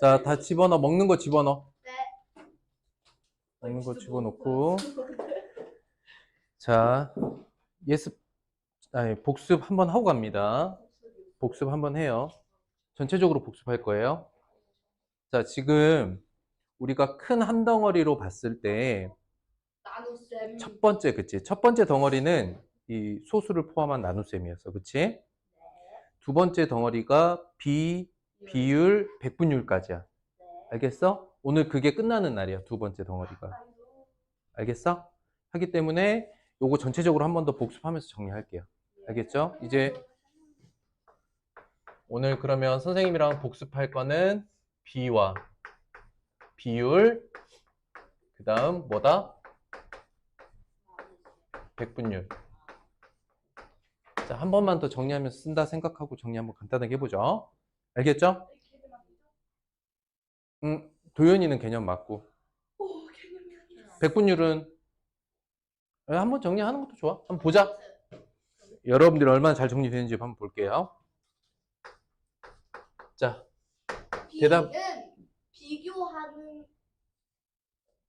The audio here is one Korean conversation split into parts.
자, 다 집어넣어. 먹는 거 집어넣어. 네. 먹는 거 집어넣고. 자, 복습 한번 하고 갑니다. 복습 한번 해요. 전체적으로 복습할 거예요. 자, 지금 우리가 큰 한 덩어리로 봤을 때 나눗셈. 첫 번째, 그치? 첫 번째 덩어리는 이 소수를 포함한 나눗셈이었어. 그치? 두 번째 덩어리가 비율, 백분율까지야. 알겠어? 오늘 그게 끝나는 날이야. 두 번째 덩어리가. 알겠어? 하기 때문에 요거 전체적으로 한 번 더 복습하면서 정리할게요. 알겠죠? 이제 오늘 그러면 선생님이랑 복습할 거는 비와 비율, 그 다음 뭐다? 백분율. 자, 한 번만 더 정리하면서 쓴다 생각하고 정리 한번 간단하게 해보죠. 알겠죠? 도연이는 개념 맞고. 백분율은 한번 정리하는 것도 좋아. 한번 보자. 여러분들이 얼마나 잘 정리되는지 한번 볼게요. 자, 대답. 비교하는.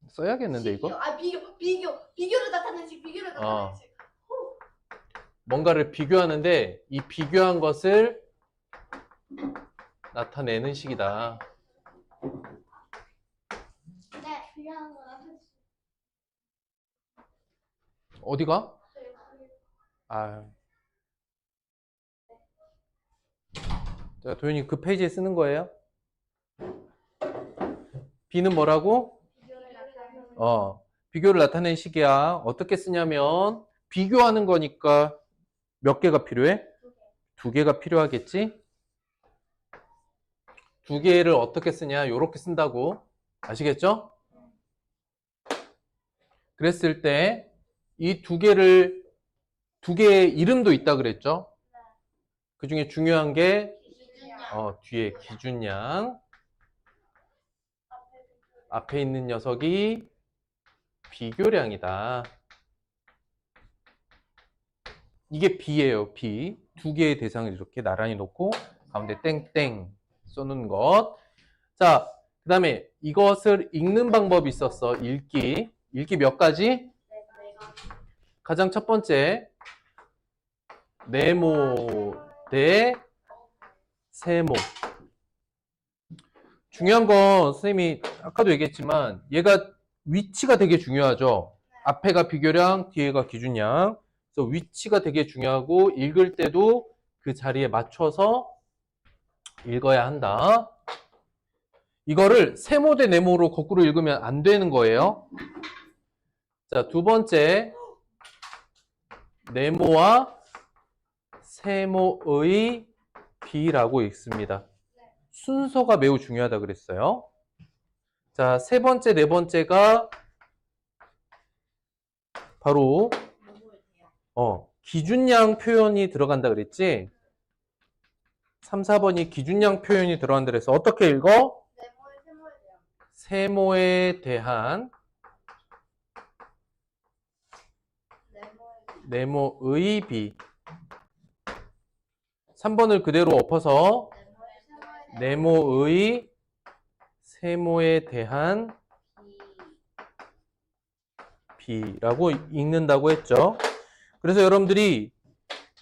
써야겠는데 이거? 비교를 나타내는 식, 비교를 나타내는 식. 뭔가를 비교하는데 이 비교한 것을 나타내는 식이다. 네, 비교하는 거 나타내는 식. 어디가? 자, 도현이 그 페이지에 쓰는 거예요? B는 뭐라고? 비교를 나타내는 식이야. 어떻게 쓰냐면 비교하는 거니까 몇 개가 필요해? 두 개가 필요하겠지? 두 개를 어떻게 쓰냐? 요렇게 쓴다고. 아시겠죠? 그랬을 때 이 두 개의 이름도 있다 그랬죠? 그 중에 중요한 게 뒤에 기준량. 앞에 있는 녀석이 비교량이다. 이게 B예요, B. 두 개의 대상을 이렇게 나란히 놓고 가운데 땡땡 써놓은 것. 자, 그 다음에 이것을 읽는 방법이 있었어. 읽기 몇 가지? 가장 첫 번째, 네모 대 세모. 중요한 건 선생님이 아까도 얘기했지만 얘가 위치가 되게 중요하죠. 앞에가 비교량, 뒤에가 기준량. 그래서 위치가 되게 중요하고 읽을 때도 그 자리에 맞춰서 읽어야 한다. 이거를 세모 대 네모로 거꾸로 읽으면 안 되는 거예요. 자, 두 번째, 네모와 세모의 비라고 읽습니다. 순서가 매우 중요하다 그랬어요. 자, 세 번째, 네 번째가 바로 기준량 표현이 들어간다 그랬지? 3, 4번이 기준량 표현이 들어간다 그래서 어떻게 읽어? 세모에 대한 네모의 비. 3번을 그대로 엎어서 네모의 세모에 대한 비라고 읽는다고 했죠. 그래서 여러분들이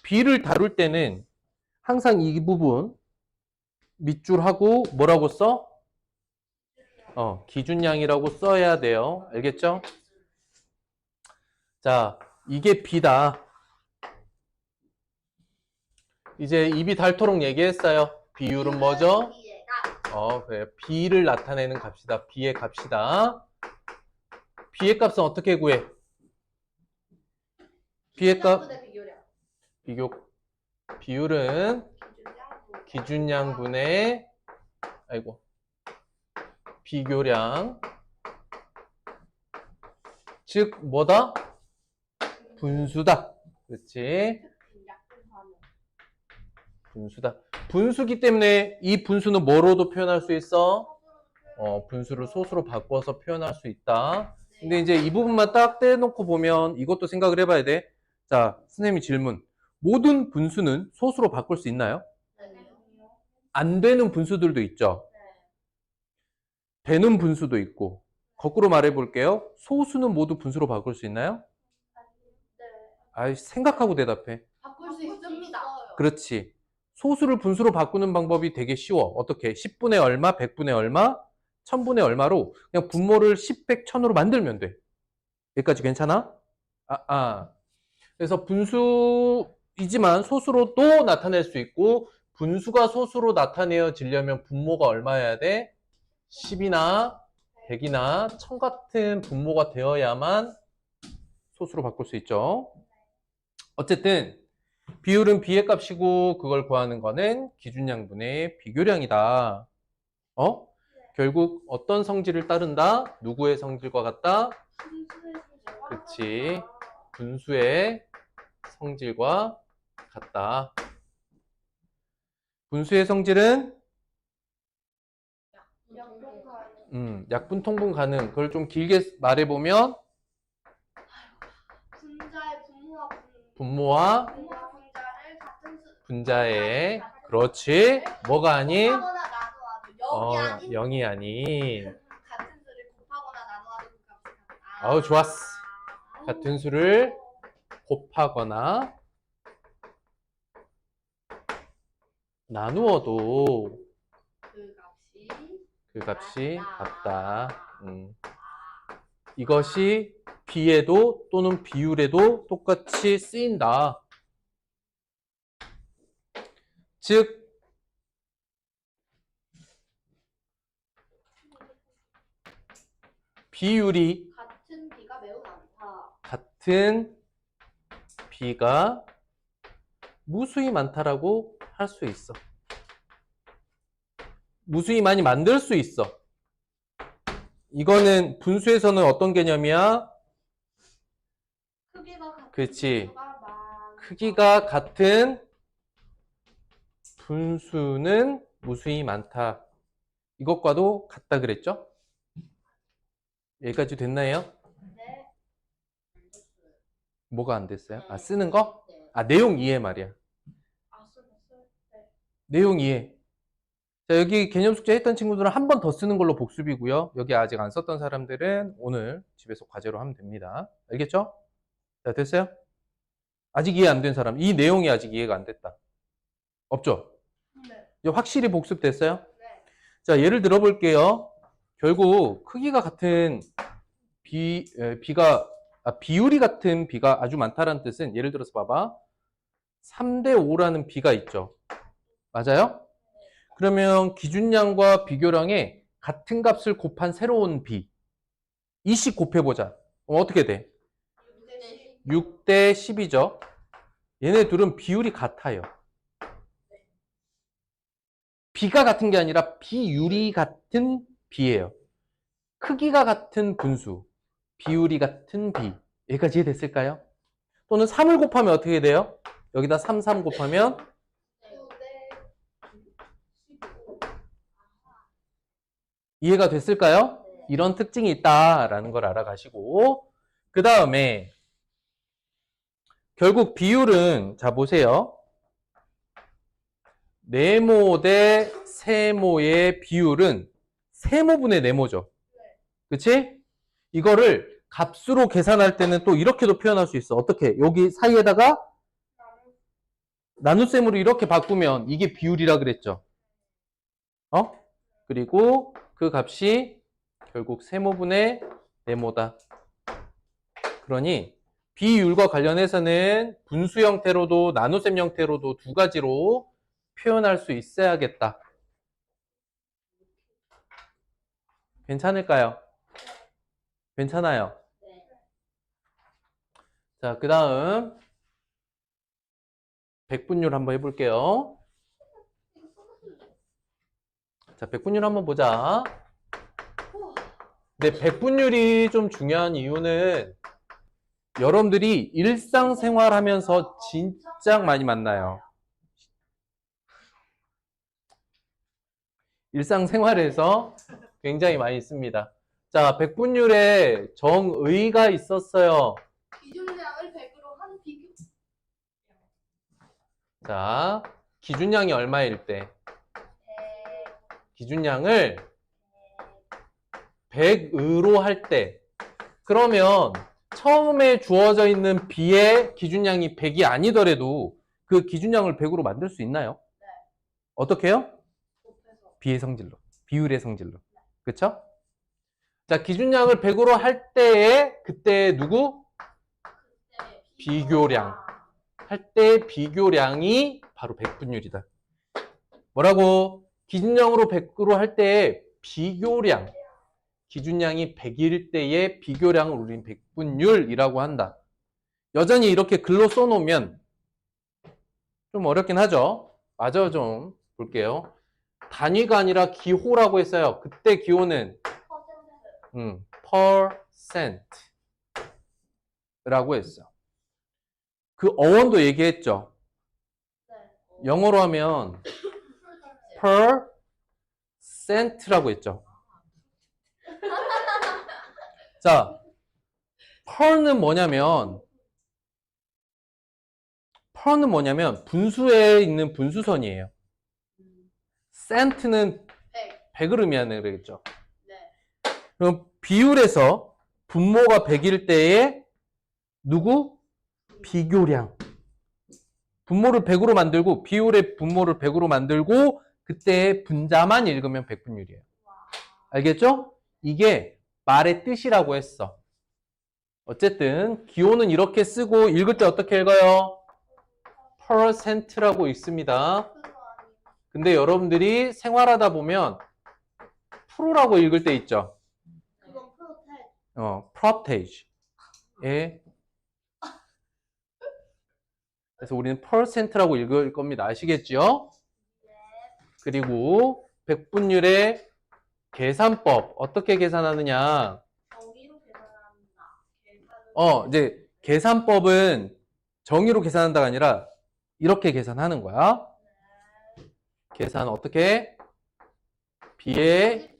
비를 다룰 때는 항상 이 부분 밑줄하고 뭐라고 써? 기준량이라고 써야 돼요. 알겠죠? 자, 이게 비다. 이제 입이 닳도록 얘기했어요. 비율은 뭐죠? 그래요. B를 나타내는 값이다. B의 값이다. B의 값은 어떻게 구해? B의 값, 비율은 기준량분의, 비교량. 즉, 뭐다? 분수다. 그렇지? 분수다. 분수기 때문에 이 분수는 뭐로도 표현할 수 있어? 분수를 소수로 바꿔서 표현할 수 있다. 근데 이제 이 부분만 딱 떼놓고 보면 이것도 생각을 해봐야 돼. 자, 선생님이 질문. 모든 분수는 소수로 바꿀 수 있나요? 안 되는 분수들도 있죠. 배는 분수도 있고, 거꾸로 말해 볼게요. 소수는 모두 분수로 바꿀 수 있나요? 네. 아이, 생각하고 대답해. 바꿀 수 있습니다. 그렇지. 소수를 분수로 바꾸는 방법이 되게 쉬워. 어떻게? 10분의 얼마, 100분의 얼마, 1000분의 얼마로 그냥 분모를 10, 100, 1000으로 만들면 돼. 여기까지 괜찮아? 그래서 분수이지만 소수로도 나타낼 수 있고, 분수가 소수로 나타내어지려면 분모가 얼마여야 돼? 10이나 100이나 1000 같은 분모가 되어야만 소수로 바꿀 수 있죠. 어쨌든 비율은 비의 값이고 그걸 구하는 거는 기준양분의 비교량이다. 결국 어떤 성질을 따른다? 누구의 성질과 같다? 그치. 분수의 성질과 같다. 분수의 성질은 약분 통분 가능. 그걸 좀 길게 말해보면 분자의 분모와 분모와 분자를 같은 수 분자의 그렇지. 뭐가 아닌 곱하거나 나누어도 0이 아닌 0이 아닌 같은 수를 곱하거나 나누어도 그 값이 같다. 아우 좋았어. 같은 수를 곱하거나 나누어도 그 값이 같다. 이것이 비에도 또는 비율에도 똑같이 쓰인다. 즉 비율이 같은 비가 매우 많다. 같은 비가 무수히 많다라고 할 수 있어. 무수히 많이 만들 수 있어. 이거는 분수에서는 어떤 개념이야? 크기가 같은 그렇지. 분수가 많다. 크기가 같은 분수는 무수히 많다. 이것과도 같다 그랬죠? 여기까지 됐나요? 네. 뭐가 안 됐어요? 쓰는 거? 내용 이해 말이야. 썼어요. 네. 내용 이해. 자, 여기 개념 숙제 했던 친구들은 한 번 더 쓰는 걸로 복습이고요. 여기 아직 안 썼던 사람들은 오늘 집에서 과제로 하면 됩니다. 알겠죠? 자, 됐어요? 아직 이해 안 된 사람. 이 내용이 아직 이해가 안 됐다. 없죠? 네. 이제 확실히 복습됐어요? 네. 자, 예를 들어 볼게요. 결국 크기가 같은 비율이 같은 비가 아주 많다라는 뜻은 예를 들어서 봐봐. 3대 5라는 비가 있죠. 맞아요? 그러면 기준량과 비교량에 같은 값을 곱한 새로운 비. 이씩 곱해보자. 그럼 어떻게 돼? 6대 10이죠. 얘네 둘은 비율이 같아요. 비가 같은 게 아니라 비율이 같은 비예요. 크기가 같은 분수, 비율이 같은 비. 여기까지 이해됐을까요? 또는 3을 곱하면 어떻게 돼요? 여기다 3, 3 곱하면 이해가 됐을까요? 이런 특징이 있다라는 걸 알아가시고 그 다음에 결국 비율은 자 보세요. 네모 대 세모의 비율은 세모분의 네모죠. 그치? 이거를 값수로 계산할 때는 또 이렇게도 표현할 수 있어. 어떻게? 여기 사이에다가 나눗셈으로 이렇게 바꾸면 이게 비율이라 그랬죠. 그리고 그 값이 결국 세모분의 네모다. 그러니 비율과 관련해서는 분수 형태로도 나눗셈 형태로도 두 가지로 표현할 수 있어야겠다. 괜찮을까요? 괜찮아요. 자, 그 다음 백분율 한번 해볼게요. 자, 백분율 한번 보자. 근데 백분율이 좀 중요한 이유는 여러분들이 일상생활 하면서 진짜 많이 만나요. 일상생활에서 굉장히 많이 씁니다. 자, 백분율에 정의가 있었어요. 기준량을 100으로 한 비교. 자, 기준량이 얼마일 때? 기준량을 100으로 할 때, 그러면 처음에 주어져 있는 B의 기준량이 100이 아니더라도 그 기준량을 100으로 만들 수 있나요? 네. 어떻게 해요? 곱해서. B의 성질로, 비율의 성질로. 그쵸? 자, 기준량을 100으로 할 때에 그때 누구? 그때 비교량. 할 때 비교량이 바로 100분율이다. 뭐라고? 기준량으로 100으로 할 때에 비교량, 기준량이 100일 때의 비교량을 우리는 100분율이라고 한다. 여전히 이렇게 글로 써놓으면 좀 어렵긴 하죠. 마저 좀 볼게요. 단위가 아니라 기호라고 했어요. 그때 기호는 %라고 했어. 그 어원도 얘기했죠. 네. 영어로 하면 %라고 했죠. 자, per는 뭐냐면 분수에 있는 분수선이에요. cent는 100을 의미하는 거겠죠. 네. 그럼 비율에서 분모가 100일 때에 누구? 비교량. 분모를 100으로 만들고 비율의 분모를 100으로 만들고 그때의 분자만 읽으면 100분율이에요. 알겠죠? 이게 말의 뜻이라고 했어. 어쨌든 기호는 이렇게 쓰고 읽을 때 어떻게 읽어요? %라고 읽습니다. 근데 여러분들이 생활하다 보면 프로라고 읽을 때 있죠. 그건 프로텔. 프로테이지에 그래서 우리는 %라고 읽을 겁니다. 아시겠죠? 그리고 백분율의 계산법 어떻게 계산하느냐? 정의로 계산합니다. 이제 계산법은 정의로 계산한다가 아니라 이렇게 계산하는 거야. 계산 어떻게? B의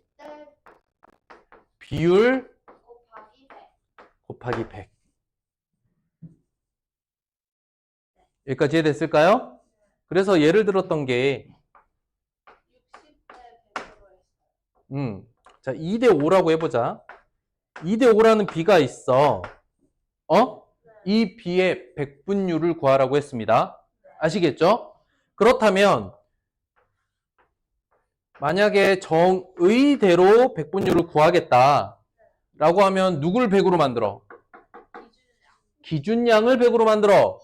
비율 곱하기 100. 여기까지 이해됐을까요? 그래서 예를 들었던 게 60대 100으로 했어요. 자, 2대 5라고 해보자. 2대 5라는 B가 있어. 이 B의 백분율을 구하라고 했습니다. 아시겠죠? 그렇다면 만약에 정의대로 백분율을 구하겠다 라고 하면 누구를 100으로 만들어? 기준량을 100으로 만들어.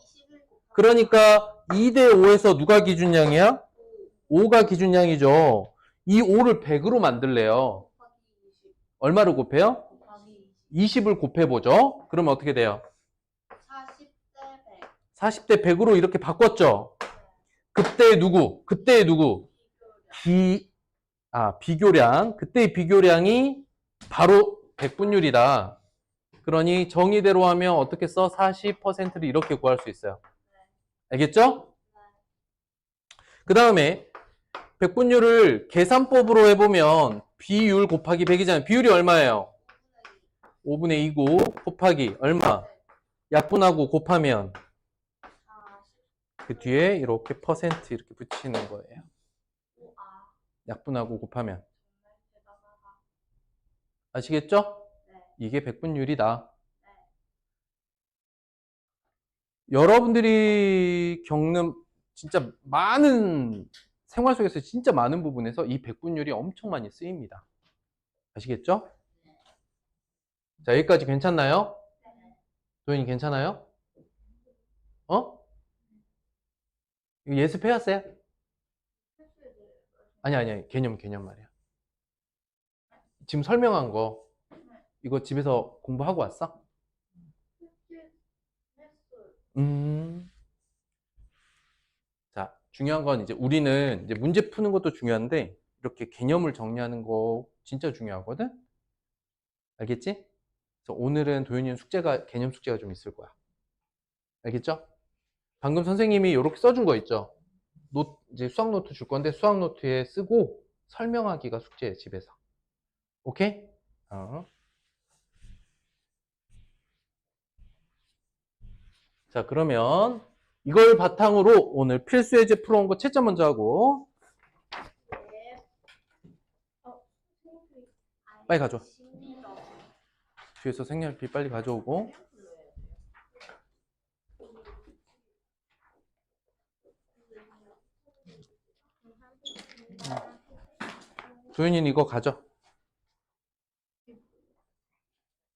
그러니까 2대 5에서 누가 기준량이야? 5가 기준량이죠. 이 5를 100으로 만들래요. 얼마를 곱해요? 20을 곱해보죠. 그러면 어떻게 돼요? 40대 100. 40대 100으로 이렇게 바꿨죠. 그때의 누구? 비교량. 그때의 비교량이 바로 100분율이다. 그러니 정의대로 하면 어떻게 써? 40%를 이렇게 구할 수 있어요. 알겠죠? 그 다음에 백분율을 계산법으로 해보면 비율 곱하기 100이잖아요. 비율이 얼마예요? 5분의 2고 곱하기 얼마? 약분하고 곱하면 그 뒤에 이렇게 퍼센트 이렇게 붙이는 거예요. 약분하고 곱하면. 아시겠죠? 이게 백분율이다. 여러분들이 겪는 진짜 많은 생활 속에서 진짜 많은 부분에서 이 백분율이 엄청 많이 쓰입니다. 아시겠죠? 자, 여기까지 괜찮나요? 도현이 괜찮아요? 이거 예습해왔어요? 아니, 개념 말이야. 지금 설명한 거, 이거 집에서 공부하고 왔어? 자, 중요한 건 이제 우리는 이제 문제 푸는 것도 중요한데, 이렇게 개념을 정리하는 거 진짜 중요하거든? 알겠지? 그래서 오늘은 도현이는 개념 숙제가 좀 있을 거야. 알겠죠? 방금 선생님이 이렇게 써준 거 있죠? 이제 수학 노트 줄 건데, 수학 노트에 쓰고 설명하기가 숙제예요, 집에서. 오케이? 자, 그러면 이걸 바탕으로 오늘 필수 예제 풀어온 거 채점 먼저 하고 빨리 가져. 뒤에서 색연필 빨리 가져오고. 도윤이는 이거 가져.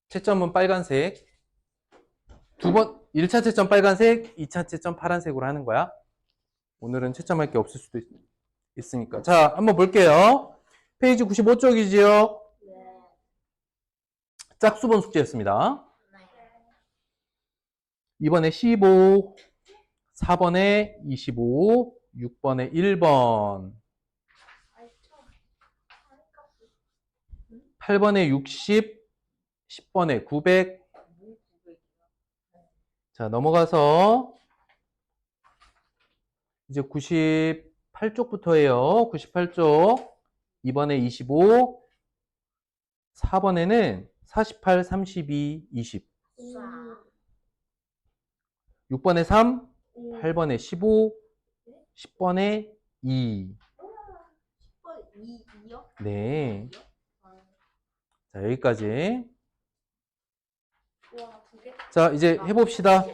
채점은 빨간색. 1차 채점 빨간색, 2차 채점 파란색으로 하는 거야. 오늘은 채점할 게 없을 수도 있으니까. 자, 한번 볼게요. 페이지 95쪽이지요. 네. 짝수번 숙제였습니다. 2번에 15, 4번에 25, 6번에 1번, 8번에 60, 10번에 900. 자, 넘어가서 이제 98쪽부터예요. 98쪽. 2번에 25, 4번에는 48, 32, 20. 6번에 3, 8번에 15, 10번에 2. 10번 2요? 네. 자, 여기까지. 와, 두 개? 자, 이제 해봅시다.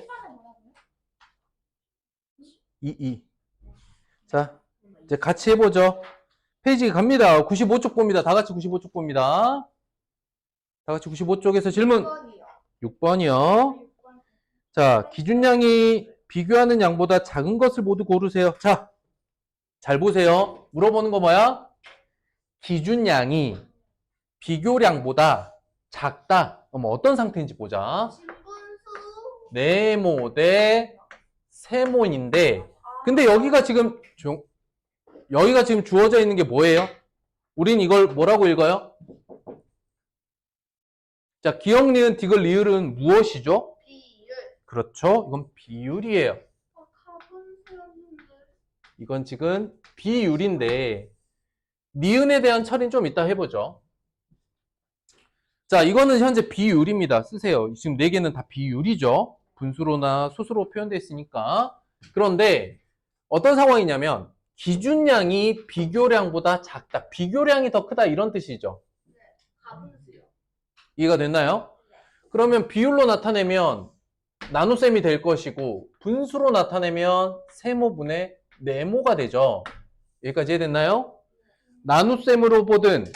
2. 자, 이제 같이 해보죠. 페이지 갑니다. 95쪽 봅니다. 다 같이 95쪽 봅니다. 다 같이 95쪽에서 질문. 6번이요. 자, 기준량이 비교하는 양보다 작은 것을 모두 고르세요. 자, 잘 보세요. 물어보는 거 뭐야? 기준량이 비교량보다 작다. 그럼 어떤 상태인지 보자. 신분수. 네모 대 세모인데, 근데 여기가 지금 주어져 있는 게 뭐예요? 우린 이걸 뭐라고 읽어요? 자, 기역, 니은, 디귿, 리을은 무엇이죠? 비율. 그렇죠. 이건 비율이에요. 가분수였는데. 이건 지금 비율인데, 니은에 대한 처리는 좀 이따 해보죠. 자, 이거는 현재 비율입니다. 쓰세요. 지금 4개는 다 비율이죠. 분수로나 수수로 표현되어 있으니까. 그런데 어떤 상황이냐면 기준량이 비교량보다 작다. 비교량이 더 크다 이런 뜻이죠. 가분수요. 이해가 됐나요? 그러면 비율로 나타내면 나눗셈이 될 것이고 분수로 나타내면 세모분의 네모가 되죠. 여기까지 이해됐나요? 나눗셈으로 보든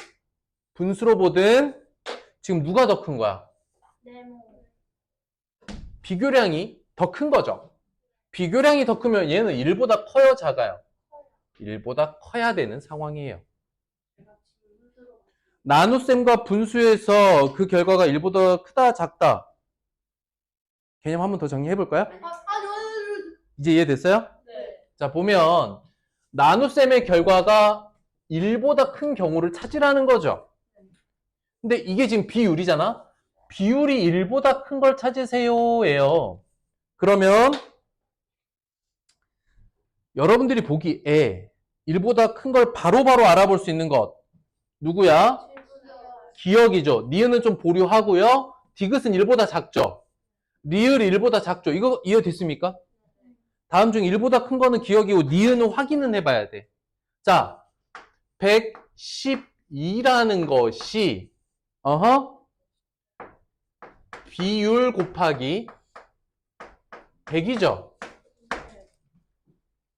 분수로 보든 지금 누가 더 큰 거야? 네모. 비교량이 더 큰 거죠. 비교량이 더 크면 얘는 1보다 커요, 작아요? 1보다 커야 되는 상황이에요. 나눗셈과 분수에서 그 결과가 1보다 크다, 작다. 개념 한 번 더 정리해 볼까요? 이제 이해됐어요? 네. 자, 보면 나눗셈의 결과가 1보다 큰 경우를 찾으라는 거죠. 근데 이게 지금 비율이잖아? 비율이 1보다 큰 걸 찾으세요 예요. 그러면 여러분들이 보기에 1보다 큰 걸 바로바로 알아볼 수 있는 것 누구야? 기역이죠. 니은은 좀 보류하고요. 디귿은 1보다 작죠. 리을이 1보다 작죠. 이거 이해됐습니까? 다음 중 1보다 큰 거는 기역이고 니은은 확인은 해봐야 돼. 자, 112라는 것이 비율 곱하기 100이죠.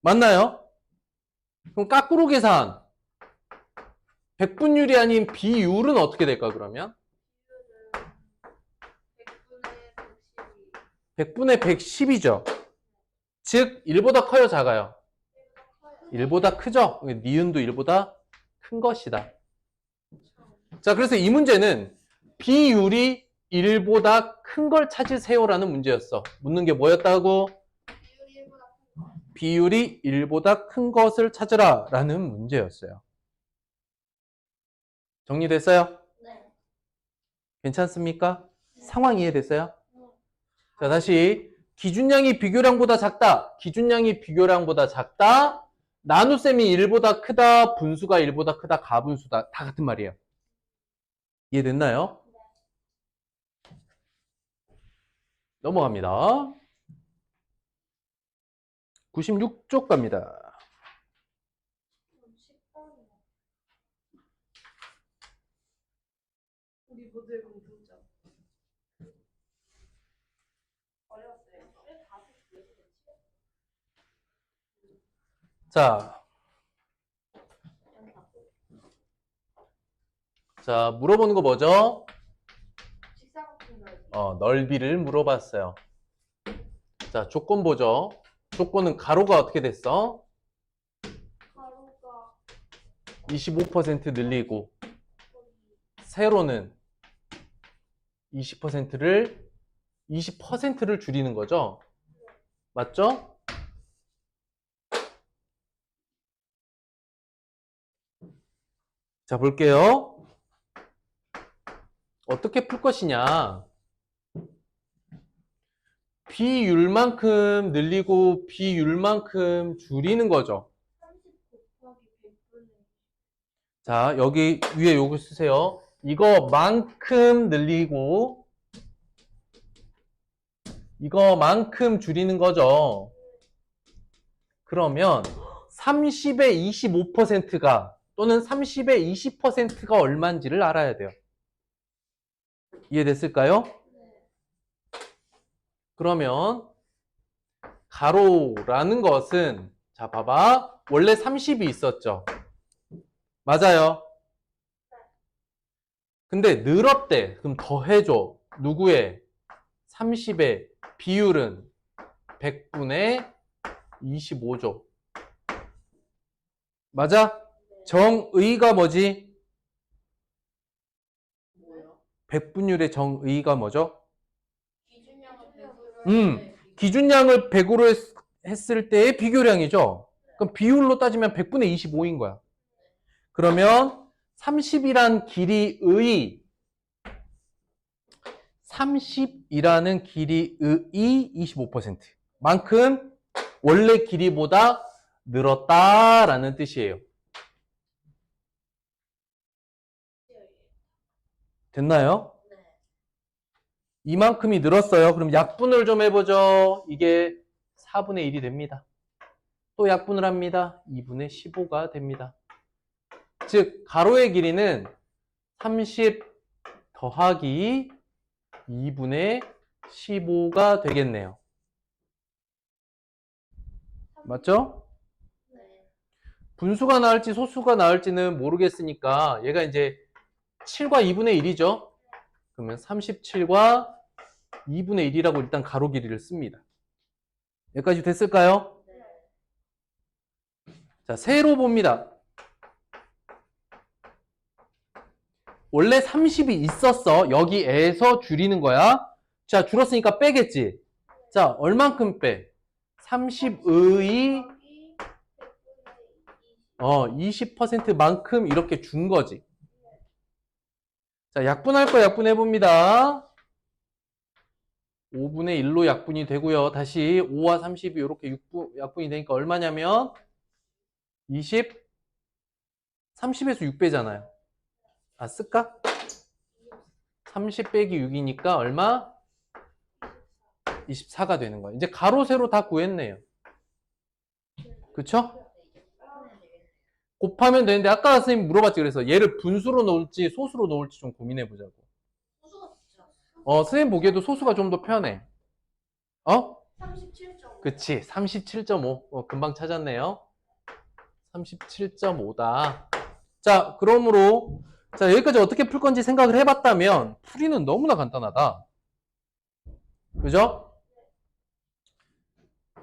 맞나요? 그럼 거꾸로 계산 100분율이 아닌 비율은 어떻게 될까 그러면? 100분의 110이죠. 즉 1보다 커요 작아요? 1보다 크죠? 니은도 1보다 큰 것이다. 자, 그래서 이 문제는 비율이 1보다 큰 걸 찾으세요라는 문제였어. 묻는 게 뭐였다고? 비율이 1보다 큰 것을 찾으라 라는 문제였어요. 정리됐어요? 네. 괜찮습니까? 상황 이해됐어요? 자, 다시 기준량이 비교량보다 작다. 기준량이 비교량보다 작다. 나눗셈이 1보다 크다. 분수가 1보다 크다. 가분수다. 다 같은 말이에요. 이해됐나요? 넘어갑니다. 96쪽 갑니다. 우리 모두의 공통점. 자, 물어보는 거 뭐죠? 직사각형 넓이. 넓이를 물어봤어요. 자, 조건 보죠. 조건은 가로가 어떻게 됐어? 가로가 25% 늘리고, 세로는 20%를 줄이는 거죠? 맞죠? 자, 볼게요. 어떻게 풀 것이냐. 비율만큼 늘리고 비율만큼 줄이는 거죠. 30 곱하기 100분의 자, 여기 위에 요거 쓰세요. 이거만큼 늘리고 이거만큼 줄이는 거죠. 그러면 30의 25%가 또는 30의 20%가 얼마인지를 알아야 돼요. 이해됐을까요? 그러면 가로라는 것은 자 봐봐 원래 30이 있었죠. 맞아요. 근데 늘었대. 그럼 더해줘. 누구의? 30의 비율은 100분의 25죠. 맞아? 정의가 뭐지? 뭐요? 100분율의 정의가 뭐죠? 기준량을 100으로 기준량을 100으로 했을 때의 비교량이죠. 그럼 비율로 따지면 100분의 25인 거야. 그러면 30이란 길이의 30이라는 길이의 25%만큼 원래 길이보다 늘었다라는 뜻이에요. 됐나요? 이만큼이 늘었어요. 그럼 약분을 좀 해보죠. 이게 4분의 1이 됩니다. 또 약분을 합니다. 2분의 15가 됩니다. 즉 가로의 길이는 30 더하기 2분의 15가 되겠네요. 맞죠? 분수가 나올지 소수가 나올지는 모르겠으니까 얘가 이제 7과 2분의 1이죠. 그러면 37과 2분의 1이라고 일단 가로 길이를 씁니다. 여기까지 됐을까요? 자, 세로 봅니다. 원래 30이 있었어. 여기에서 줄이는 거야. 자, 줄었으니까 빼겠지. 자, 얼만큼 빼? 30의 20%만큼 이렇게 준 거지. 자, 약분할 거 약분해봅니다. 5분의 1로 약분이 되고요. 다시 5와 30이 이렇게 약분이 되니까 얼마냐면 30에서 6빼잖아요. 아, 쓸까? 30 빼기 6이니까 얼마? 24가 되는 거예요. 이제 가로, 세로 다 구했네요. 그쵸? 곱하면 되는데 아까 선생님이 물어봤지. 그래서 얘를 분수로 놓을지 소수로 놓을지 좀 고민해 보자고. 선생님 보기에도 소수가 좀 더 편해. 37.5. 그치. 37.5. 금방 찾았네요. 37.5다. 자, 그러므로 자, 여기까지 어떻게 풀 건지 생각을 해봤다면 풀이는 너무나 간단하다. 그죠?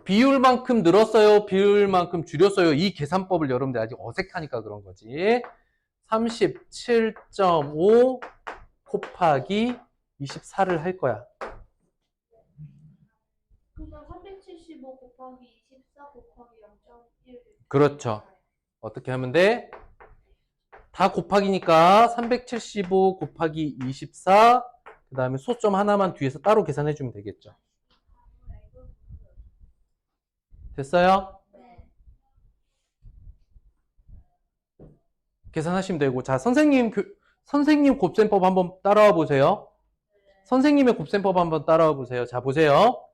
비율만큼 늘었어요? 비율만큼 줄였어요? 이 계산법을 여러분들 아직 어색하니까 그런 거지. 37.5 곱하기 24를 할 거야. 그러니까 375 곱하기 24 곱하기 0.1. 그렇죠. 어떻게 하면 돼? 다 곱하기니까 375 곱하기 24, 그 다음에 소점 하나만 뒤에서 따로 계산해주면 되겠죠. 됐어요? 계산하시면 되고. 자, 선생님 곱셈법 한번 따라와 보세요. 선생님의 곱셈법 한번 따라와 보세요. 자, 보세요.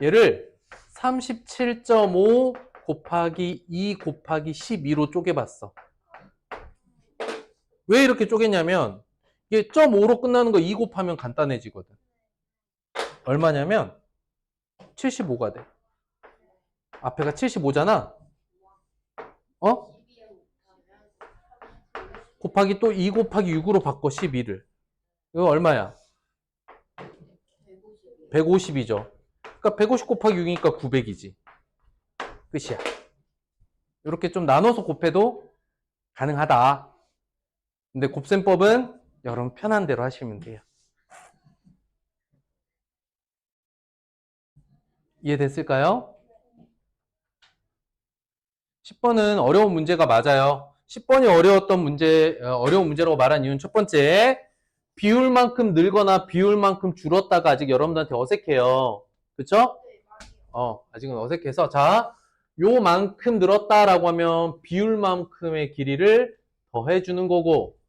얘를 37.5 곱하기 2 곱하기 12로 쪼개봤어. 왜 이렇게 쪼갰냐면 이게 0.5로 끝나는 거 2 곱하면 간단해지거든. 얼마냐면 75가 돼. 앞에가 75잖아. 어? 곱하기 또 2 곱하기 6으로 바꿔 12를. 이거 얼마야? 150이죠. 그러니까 150 곱하기 6이니까 900이지. 끝이야. 이렇게 좀 나눠서 곱해도 가능하다. 근데 곱셈법은 여러분 편한 대로 하시면 돼요. 이해됐을까요? 10번은 어려운 문제가 맞아요. 10번이 어려운 문제라고 말한 이유는 첫 번째, 비율만큼 늘거나 비율만큼 줄었다가 아직 여러분들한테 어색해요. 그쵸? 아직은 어색해서. 자, 요만큼 늘었다라고 하면 비율만큼의 길이를 더해주는 거고,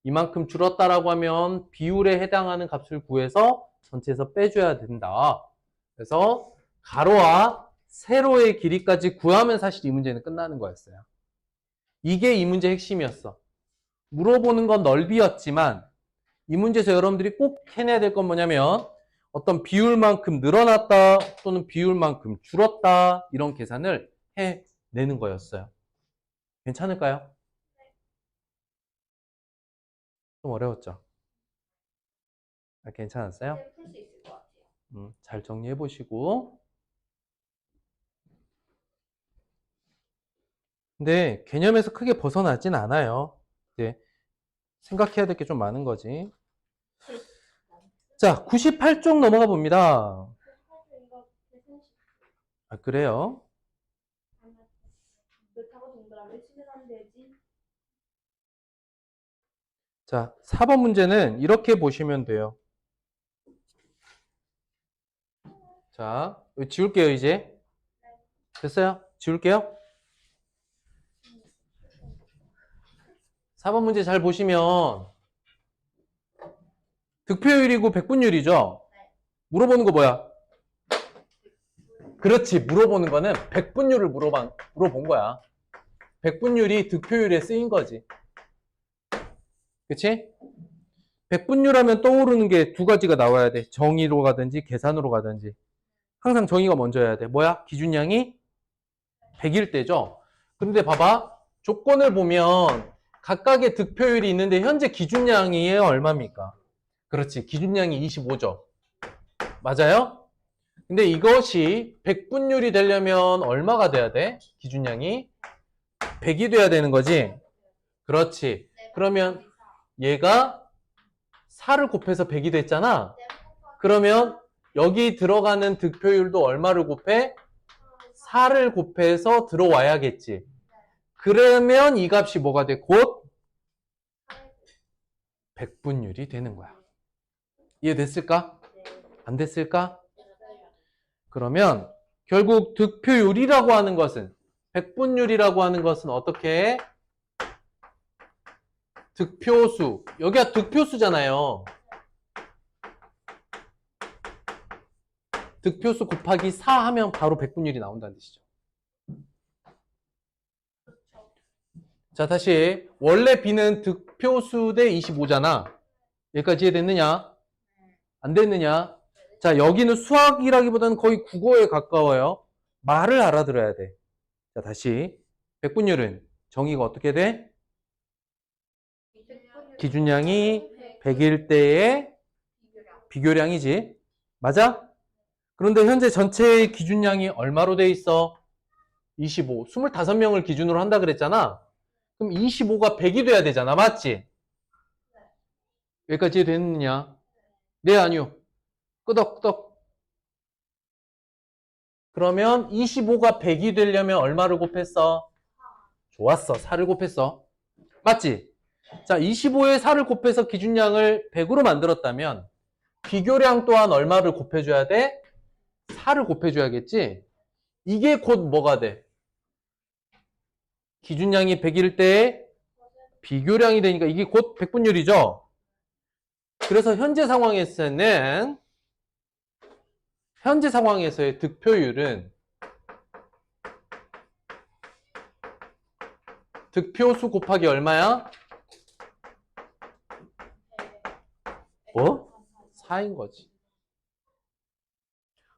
이만큼 줄었다라고 하면 비율에 해당하는 값을 구해서 전체에서 빼줘야 된다. 그래서 가로와 세로의 길이까지 구하면 사실 이 문제는 끝나는 거였어요. 이게 이 문제의 핵심이었어. 물어보는 건 넓이였지만 이 문제에서 여러분들이 꼭 해내야 될 건 뭐냐면 어떤 비율만큼 늘어났다 또는 비율만큼 줄었다 이런 계산을 해내는 거였어요. 괜찮을까요? 좀 어려웠죠? 괜찮았어요? 풀 수 있을 것 같아요. 잘 정리해 보시고. 근데 개념에서 크게 벗어나진 않아요. 이제 생각해야 될 게 좀 많은 거지. 자, 98쪽 넘어가 봅니다. 아, 그래요? 자, 4번 문제는 이렇게 보시면 돼요. 자, 이거 지울게요, 이제. 됐어요? 지울게요. 4번 문제 잘 보시면 득표율이고 백분율이죠? 물어보는 거 뭐야? 그렇지, 물어보는 거는 백분율을 물어본 거야. 백분율이 득표율에 쓰인 거지. 그치? 백분율 하면 떠오르는 게 두 가지가 나와야 돼. 정의로 가든지 계산으로 가든지. 항상 정의가 먼저여야 돼. 뭐야? 기준량이 100일 때죠? 근데 봐봐. 조건을 보면 각각의 득표율이 있는데 현재 기준량이 얼마입니까? 그렇지. 기준량이 25죠. 맞아요? 근데 이것이 백분율이 되려면 얼마가 돼야 돼? 기준량이 100이 돼야 되는 거지? 그렇지. 그러면 얘가 4를 곱해서 100이 됐잖아. 그러면 여기 들어가는 득표율도 얼마를 곱해? 4를 곱해서 들어와야겠지. 그러면 이 값이 뭐가 돼? 곧 백분율이 되는 거야. 이해됐을까? 안 됐을까? 그러면 결국 득표율이라고 하는 것은, 백분율이라고 하는 것은 어떻게 해? 득표수. 여기가 득표수잖아요. 득표수 곱하기 4 하면 바로 백분율이 나온다는 뜻이죠. 자, 다시. 원래 B는 득표수 대 25잖아. 여기까지 이해됐느냐? 안 됐느냐? 자, 여기는 수학이라기보다는 거의 국어에 가까워요. 말을 알아들어야 돼. 자, 다시. 백분율은 정의가 어떻게 돼? 기준량이 100일 때의 비교량이지. 맞아? 그런데 현재 전체의 기준량이 얼마로 돼 있어? 25. 25명을 기준으로 한다 그랬잖아. 그럼 25가 100이 돼야 되잖아. 맞지? 여기까지 됐느냐? 네, 아니요. 끄덕끄덕. 그러면 25가 100이 되려면 얼마를 곱했어? 좋았어. 4를 곱했어. 맞지? 자, 25에 4를 곱해서 기준량을 100으로 만들었다면 비교량 또한 얼마를 곱해줘야 돼? 4를 곱해줘야겠지? 이게 곧 뭐가 돼? 기준량이 100일 때 비교량이 되니까 이게 곧 백분율이죠? 그래서 현재 상황에서의 득표율은 득표수 곱하기 얼마야? 뭐? 4인 거지.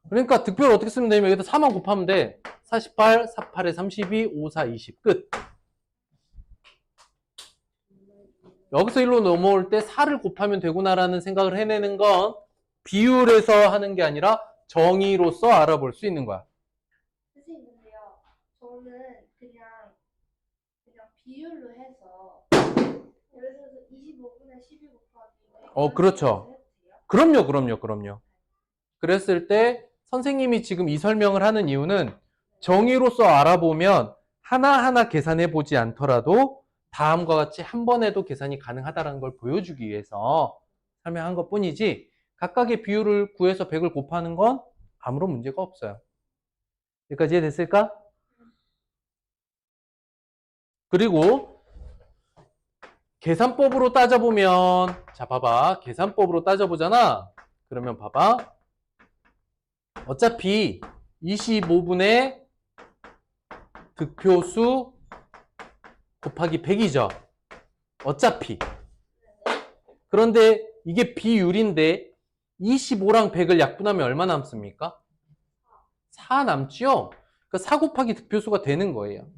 그러니까 득표를 어떻게 쓰면 되냐면 여기다 4만 곱하면 돼. 48, 48에 32, 54, 20. 끝. 여기서 1로 넘어올 때 4를 곱하면 되구나라는 생각을 해내는 건 비율에서 하는 게 아니라 정의로서 알아볼 수 있는 거야. 선생님 근데요. 저는 그냥 비율로 해서 예를 들어서 25분의 12 곱하기 그렇죠. 그럼요. 그랬을 때 선생님이 지금 이 설명을 하는 이유는 정의로서 알아보면 하나하나 계산해 보지 않더라도 다음과 같이 한 번에도 계산이 가능하다는 걸 보여주기 위해서 설명한 것 뿐이지 각각의 비율을 구해서 100을 곱하는 건 아무런 문제가 없어요. 여기까지 이해됐을까? 그리고 계산법으로 따져보면 자 봐봐 계산법으로 따져보잖아. 그러면 봐봐 어차피 25분의 득표수 곱하기 100이죠. 어차피. 그런데 이게 비율인데 25랑 100을 약분하면 얼마 남습니까? 4 남지요? 그러니까 4 곱하기 득표수가 되는 거예요.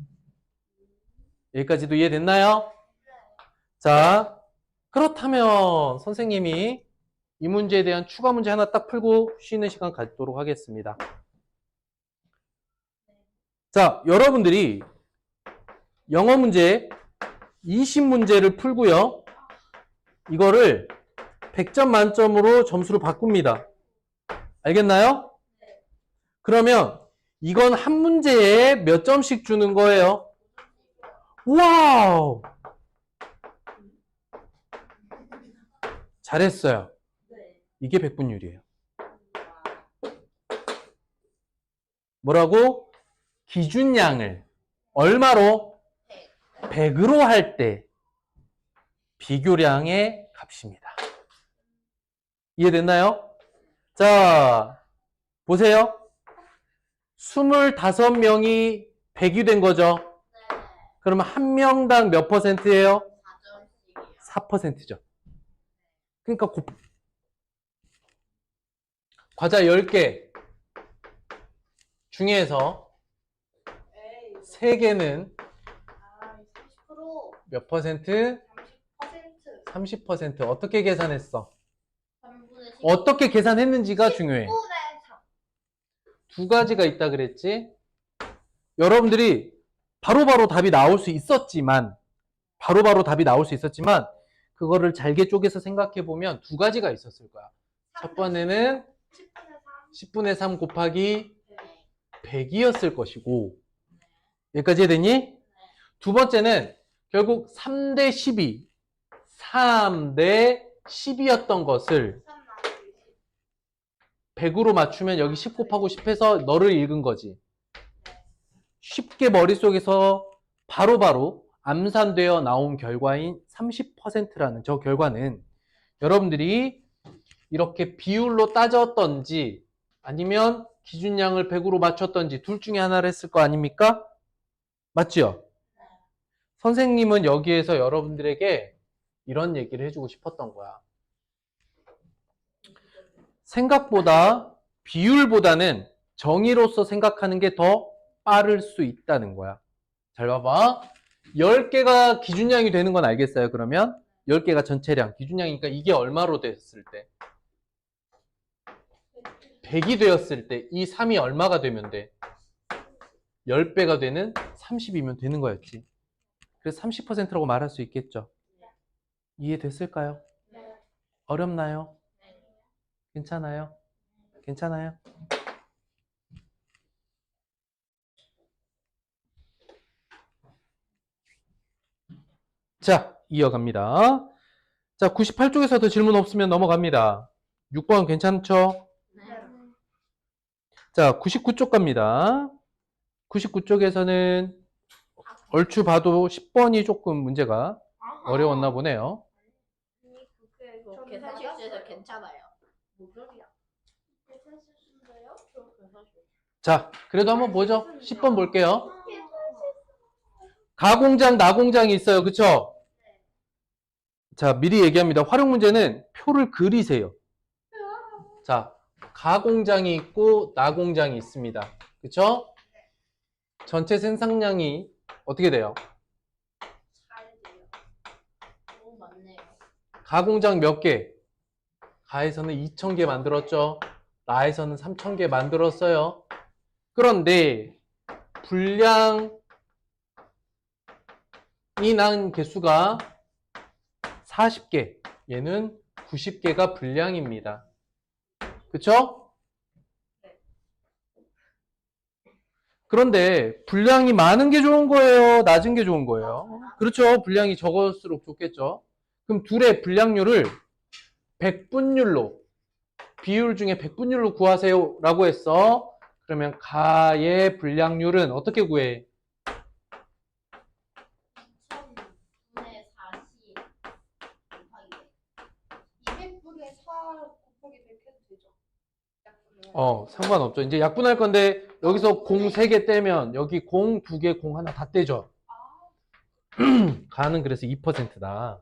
여기까지도 이해됐나요? 자, 그렇다면 선생님이 이 문제에 대한 추가 문제 하나 딱 풀고 쉬는 시간 갖도록 하겠습니다. 자, 여러분들이 영어 문제 20문제를 풀고요. 이거를 100점 만점으로 점수를 바꿉니다. 알겠나요? 그러면 이건 한 문제에 몇 점씩 주는 거예요? 와우! 잘했어요. 이게 백분율이에요. 뭐라고? 기준량을 얼마로? 100으로 할 때 비교량의 값입니다. 이해됐나요? 자, 보세요. 25명이 100이 된 거죠. 그러면 한 명당 몇 퍼센트예요? 4%죠. 그러니까 과자 10개 중에서 3개는 몇 퍼센트? 30%. 어떻게 계산했어? 어떻게 계산했는지가 중요해. 두 가지가 있다 그랬지? 여러분들이 바로바로 답이 나올 수 있었지만 그거를 잘게 쪼개서 생각해 보면 두 가지가 있었을 거야. 첫 번째는 10분의 3 곱하기 100이었을 것이고 여기까지 해야되니? 두 번째는 결국 3대 12 3대 10이었던 것을 100으로 맞추면 여기 10 곱하고 10 해서 너를 읽은 거지. 쉽게 머릿속에서 바로바로 암산되어 나온 결과인 30%라는 저 결과는 여러분들이 이렇게 비율로 따졌던지 아니면 기준량을 100으로 맞췄던지 둘 중에 하나를 했을 거 아닙니까? 맞죠? 선생님은 여기에서 여러분들에게 이런 얘기를 해주고 싶었던 거야. 생각보다 비율보다는 정의로서 생각하는 게 더 빠를 수 있다는 거야. 잘 봐봐. 10개가 기준량이 되는 건 알겠어요? 그러면 10개가 전체량, 기준량이니까 이게 얼마로 됐을 때? 100이 되었을 때 이 3이 얼마가 되면 돼? 10배가 되는 30이면 되는 거였지. 그래서 30%라고 말할 수 있겠죠. 이해됐을까요? 어렵나요? 괜찮아요? 괜찮아요? 자, 이어갑니다. 자, 98쪽에서도 질문 없으면 넘어갑니다. 6번 괜찮죠? 자, 99쪽 갑니다. 99쪽에서는 얼추 봐도 10번이 조금 문제가 어려웠나 보네요. 계산 실수해서 괜찮아요. 자, 그래도 한번 보죠. 10번 볼게요. 가공장, 나공장이 있어요. 그쵸? 자, 미리 얘기합니다. 활용 문제는 표를 그리세요. 자, 가공장이 있고 나공장이 있습니다. 그쵸? 전체 생산량이 어떻게 돼요? 많네요. 가공장 몇 개? 가에서는 2,000개 만들었죠. 나에서는 3,000개 만들었어요. 그런데 분량이 난 개수가 40개. 얘는 90개가 분량입니다. 그쵸? 그런데 분량이 많은 게 좋은 거예요? 낮은 게 좋은 거예요? 그렇죠. 분량이 적을수록 좋겠죠. 그럼 둘의 분량률을 100분율로, 비율 중에 100분율로 구하세요 라고 했어. 그러면 가의 분량률은 어떻게 구해? 2000분의 40 곱하기 200분의 4 곱하기 100 해도 되죠? 상관없죠. 이제 약분할 건데 여기서 공 3개 떼면 여기 공 2개, 공 하나 다 떼죠. 가는 그래서 2%다.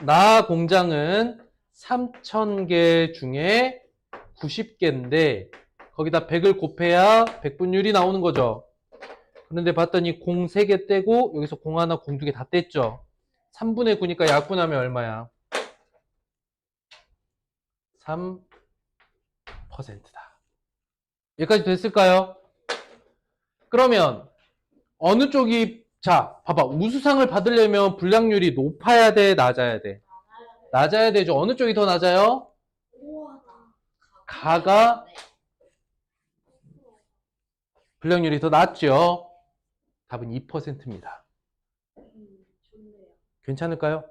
나 공장은 3,000개 중에 90개인데 거기다 100을 곱해야 100분율이 나오는 거죠. 그런데 봤더니 공 3개 떼고 여기서 공 하나, 공 2개 다 뗐죠. 3분의 9니까 약분하면 얼마야? 3%다. 여기까지 됐을까요? 그러면 어느 쪽이, 자, 봐봐. 우수상을 받으려면 분량률이 높아야 돼, 낮아야 돼? 낮아야 되죠. 어느 쪽이 더 낮아요? 가가 분량률이 더 낮죠. 답은 2%입니다. 좋네요. 괜찮을까요?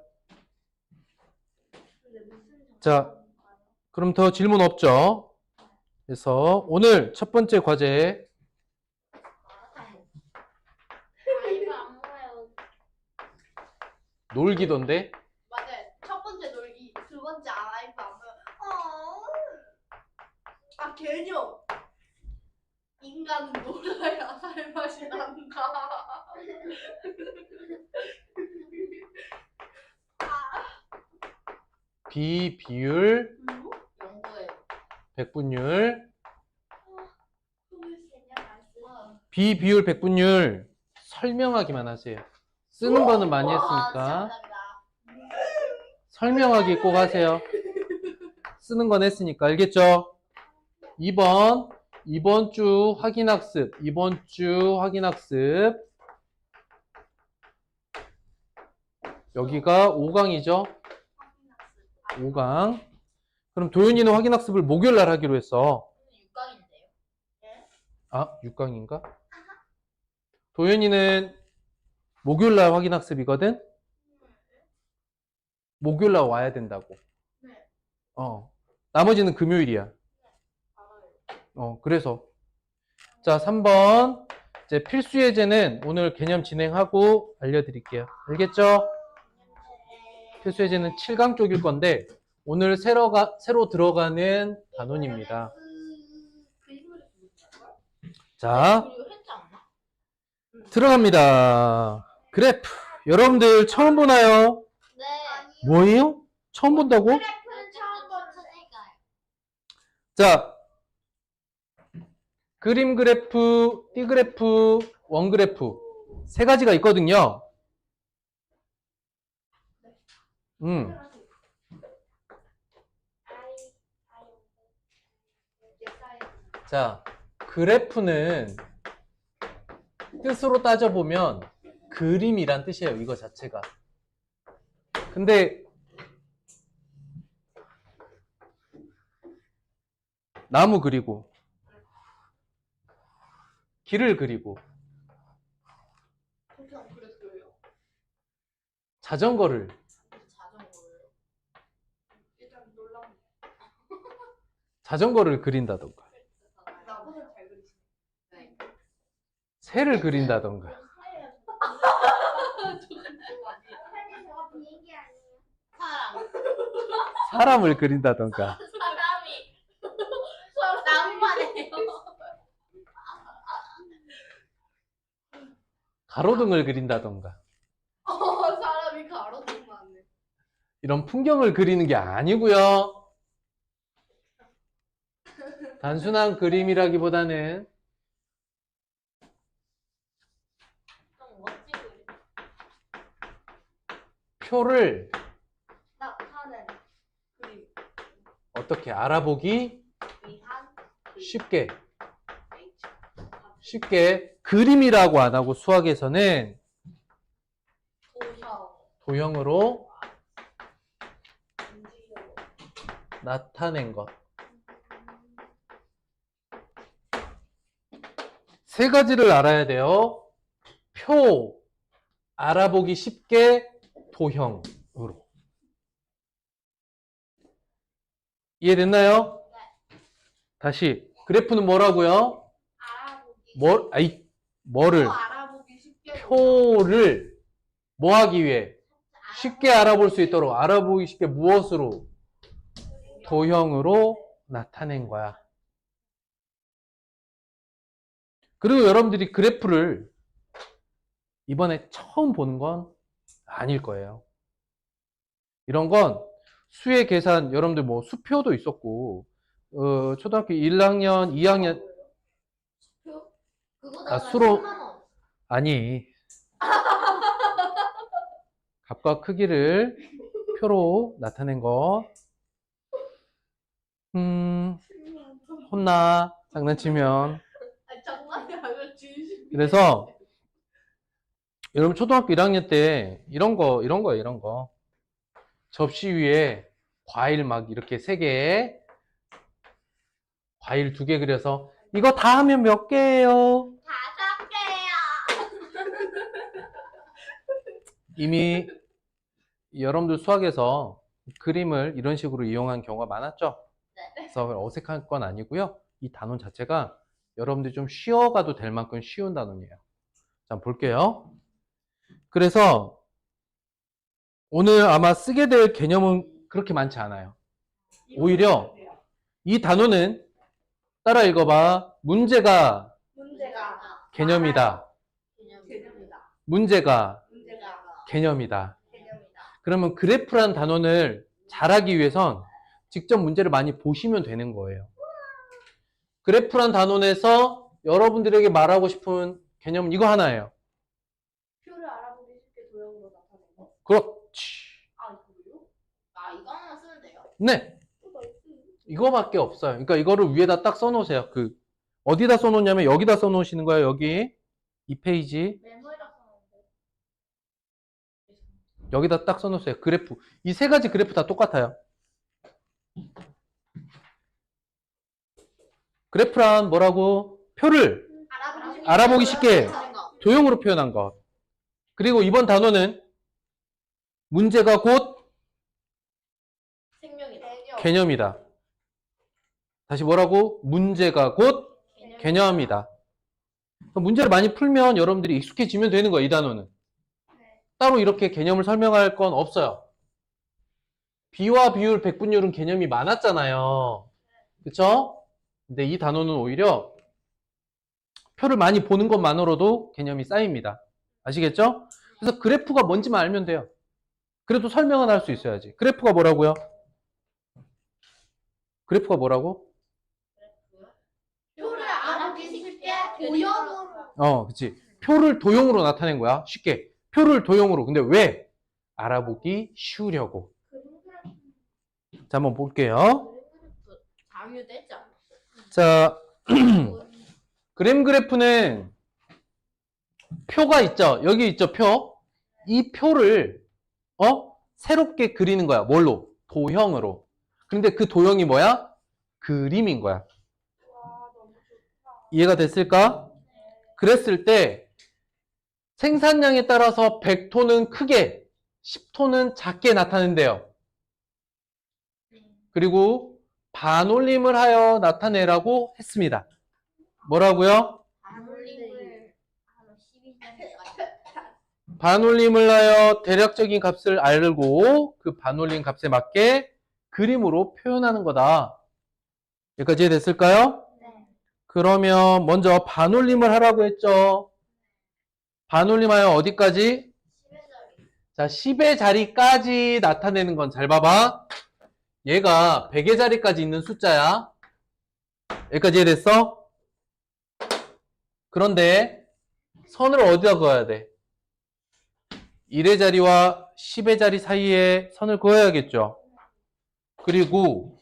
근데 무슨 자, 그럼 더 질문 없죠? 그래서 오늘 첫 번째 과제 이거 안 보여요. 놀기던데. 맞아요. 첫 번째 놀기, 두 번째 아이브 안 보여. 개념. 인간은 놀아야 살 맛이 난다. 비비율, 그리고 연구해요. 백분율, 비비율, 백분율 설명하기만 하세요. 쓰는 거는 많이 했으니까 설명하기 꼭 하세요. 쓰는 건 했으니까. 알겠죠? 2번, 이번 주 확인학습, 이번 주 확인학습. 여기가 5강이죠? 5강. 그럼 도윤이는 확인학습을 목요일 날 하기로 했어. 6강인데요. 아, 6강인가? 도윤이는 목요일 날 확인학습이거든? 목요일 날 와야 된다고. 네. 나머지는 금요일이야. 그래서. 자, 3번. 이제 필수 예제는 오늘 개념 진행하고 알려드릴게요. 알겠죠? 필수 예제는 7강 쪽일 건데, 오늘 새로 들어가는 단원입니다. 자, 들어갑니다. 그래프. 여러분들 처음 보나요? 네. 뭐예요? 처음 본다고? 그래프는 처음 보니까요. 자, 그림 그래프, 띠 그래프, 원 그래프 세 가지가 있거든요. 자, 그래프는 뜻으로 따져보면 그림이란 뜻이에요. 이거 자체가. 근데 나무 그리고 길을 그리고 자전거를 자전거를 그린다던가 나보다 잘 그리시네. 새를 그린다던가 비행기 아니에요? 사람. 사람을 그린다던가 사람이 나무만 해요. 가로등을 그린다던가 사람이 가로등만 해. 이런 풍경을 그리는 게 아니고요. 단순한 그림이라기보다는 좀 멋지고. 표를 나타낸 그림. 어떻게 알아보기 위한 쉽게 H. 쉽게 그림이라고 안 하고 수학에서는 도형. 도형으로 인지요. 나타낸 것. 세 가지를 알아야 돼요. 표, 알아보기 쉽게, 도형으로. 이해됐나요? 다시 그래프는 뭐라고요? 알아보기. 뭐를 알아보기 쉽게. 표를 뭐 하기 위해 쉽게 알아볼 수 있도록 알아보기 쉽게 무엇으로? 도형으로 나타낸 거야. 그리고 여러분들이 그래프를 이번에 처음 보는 건 아닐 거예요. 이런 건 수의 계산, 여러분들 뭐 수표도 있었고, 초등학교 1학년, 2학년, 표? 아, 수로, 아니, 값과 크기를 표로 나타낸 거, 혼나, 장난치면. 장난이 아니라 진심. 그래서, 여러분 초등학교 1학년 때 이런 거. 접시 위에 과일 막 이렇게 3개, 과일 2개 그려서 이거 다 하면 몇 개예요? 5개요. 이미 여러분들 수학에서 그림을 이런 식으로 이용한 경우가 많았죠? 그래서 어색한 건 아니고요. 이 단원 자체가 여러분들이 좀 쉬어가도 될 만큼 쉬운 단원이에요. 자, 볼게요. 그래서 오늘 아마 쓰게 될 개념은 그렇게 많지 않아요. 오히려 이 단원은 따라 읽어봐. 문제가 개념이다. 문제가 개념이다. 그러면 그래프란 단원을 잘하기 위해선 직접 문제를 많이 보시면 되는 거예요. 그래프란 단원에서 여러분들에게 말하고 싶은 개념은 이거 하나예요. 표를 알아보기 쉽게 도형으로 나타낸 거? 그렇지. 아, 이거요? 아, 이거 하나 쓰면 돼요? 네. 이거밖에 없어요. 그러니까 이거를 위에다 딱 써놓으세요. 어디다 써놓냐면 여기다 써놓으시는 거예요. 여기. 이 페이지. 메모에다 써놓은데. 여기다 딱 써놓으세요. 그래프. 이 3가지 그래프 다 똑같아요. 그래프란 뭐라고? 표를 알아보기 쉽게 도형으로 표현한 것. 그리고 이번 단어는 문제가 곧 생명이다. 개념이다. 다시 뭐라고? 문제가 곧 개념이다. 문제를 많이 풀면 여러분들이 익숙해지면 되는 거예요. 이 단어는. 따로 이렇게 개념을 설명할 건 없어요. 비와 비율, 백분율은 개념이 많았잖아요. 그쵸? 근데 이 단어는 오히려 표를 많이 보는 것만으로도 개념이 쌓입니다. 아시겠죠? 그래서 그래프가 뭔지만 알면 돼요. 그래도 설명은 할 수 있어야지. 그래프가 뭐라고요? 그래프가 뭐라고? 표를 알아보기 쉽게 도형으로. 그치. 표를 도형으로 나타낸 거야. 쉽게. 표를 도형으로. 근데 왜? 알아보기 쉬우려고. 자, 한번 볼게요. 장유되지 않았어요? 자, 그램 그래프는 표가 있죠. 여기 있죠, 표. 이 표를 새롭게 그리는 거야. 뭘로? 도형으로. 근데 그 도형이 뭐야? 그림인 거야. 와, 너무 좋다. 이해가 됐을까? 그랬을 때 생산량에 따라서 100톤은 크게, 10톤은 작게 나타낸대요. 그리고 반올림을 하여 나타내라고 했습니다. 뭐라고요? 반올림을 하면 12cm까지. 반올림을 하여 대략적인 값을 알고 그 반올림 값에 맞게 그림으로 표현하는 거다. 여기까지 이해됐을까요? 네. 그러면 먼저 반올림을 하라고 했죠. 반올림하여 어디까지? 10의 자리. 자, 10의 자리까지 나타내는 건 잘 봐봐. 얘가 100의 자리까지 있는 숫자야. 여기까지 이해됐어? 그런데 선을 어디다 그어야 돼? 1의 자리와 10의 자리 사이에 선을 그어야겠죠. 그리고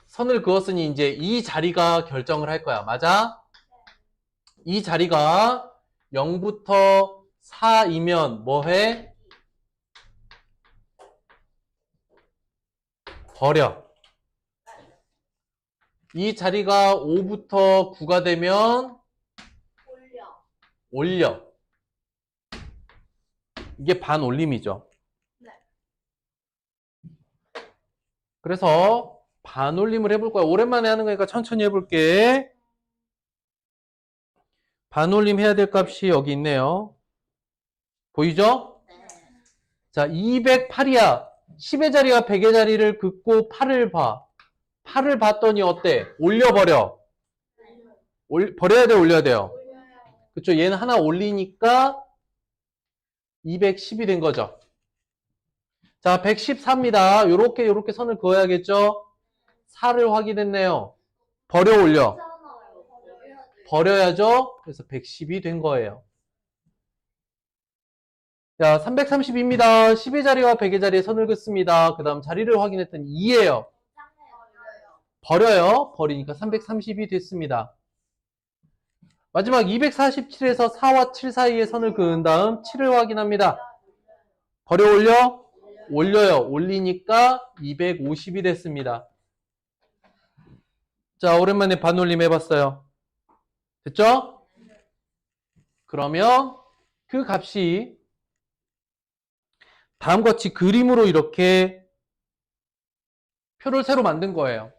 선을 그었으니 이제 이 자리가 결정을 할 거야. 맞아? 이 자리가 0부터 4이면 뭐 해? 버려. 이 자리가 5부터 9가 되면 올려. 올려. 이게 반올림이죠. 네. 그래서 반올림을 해볼 거야. 오랜만에 하는 거니까 천천히 해볼게. 반올림 해야 될 값이 여기 있네요. 보이죠? 네. 자, 208이야. 10의 자리와 100의 자리를 긋고 8을 봐. 8을 봤더니 어때? 올려버려. 버려야 돼, 올려야 돼요? 올려요. 그쵸? 얘는 하나 올리니까 210이 된 거죠. 자, 114입니다. 요렇게 선을 그어야겠죠? 4를 확인했네요. 버려, 올려? 버려야죠? 그래서 110이 된 거예요. 자, 330입니다. 10의 자리와 100의 자리에 선을 긋습니다. 그 다음 자리를 확인했더니 2예요. 버려요. 버리니까 330이 됐습니다. 마지막 247에서 4와 7 사이에 선을 그은 다음 7을 확인합니다. 버려, 올려? 올려요. 올리니까 250이 됐습니다. 자, 오랜만에 반올림 해봤어요. 됐죠? 그러면 그 값이 다음과 같이 그림으로 이렇게 표를 새로 만든 거예요.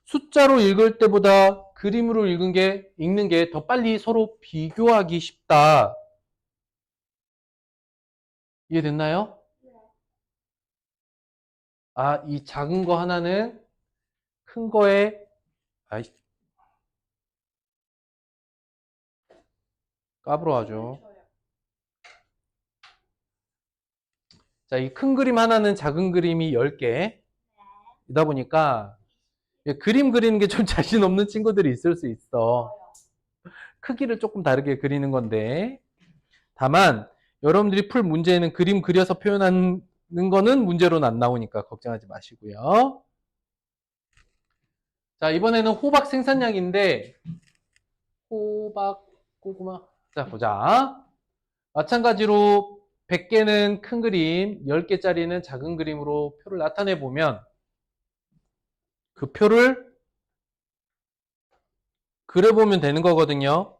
숫자로 읽을 때보다 그림으로 읽는 게 더 빨리 서로 비교하기 쉽다. 이해됐나요? 아, 이 작은 거 하나는 큰 거에, 아이, 까불어하죠. 자, 이 큰 그림 하나는 작은 그림이 10개. 이다 보니까 그림 그리는 게 좀 자신 없는 친구들이 있을 수 있어. 크기를 조금 다르게 그리는 건데. 다만, 여러분들이 풀 문제에는 그림 그려서 표현하는 거는 문제로는 안 나오니까 걱정하지 마시고요. 자, 이번에는 호박 생산량인데, 호박, 고구마. 자, 보자. 마찬가지로 100개는 큰 그림, 10개짜리는 작은 그림으로 표를 나타내 보면 그 표를 그려보면 되는 거거든요.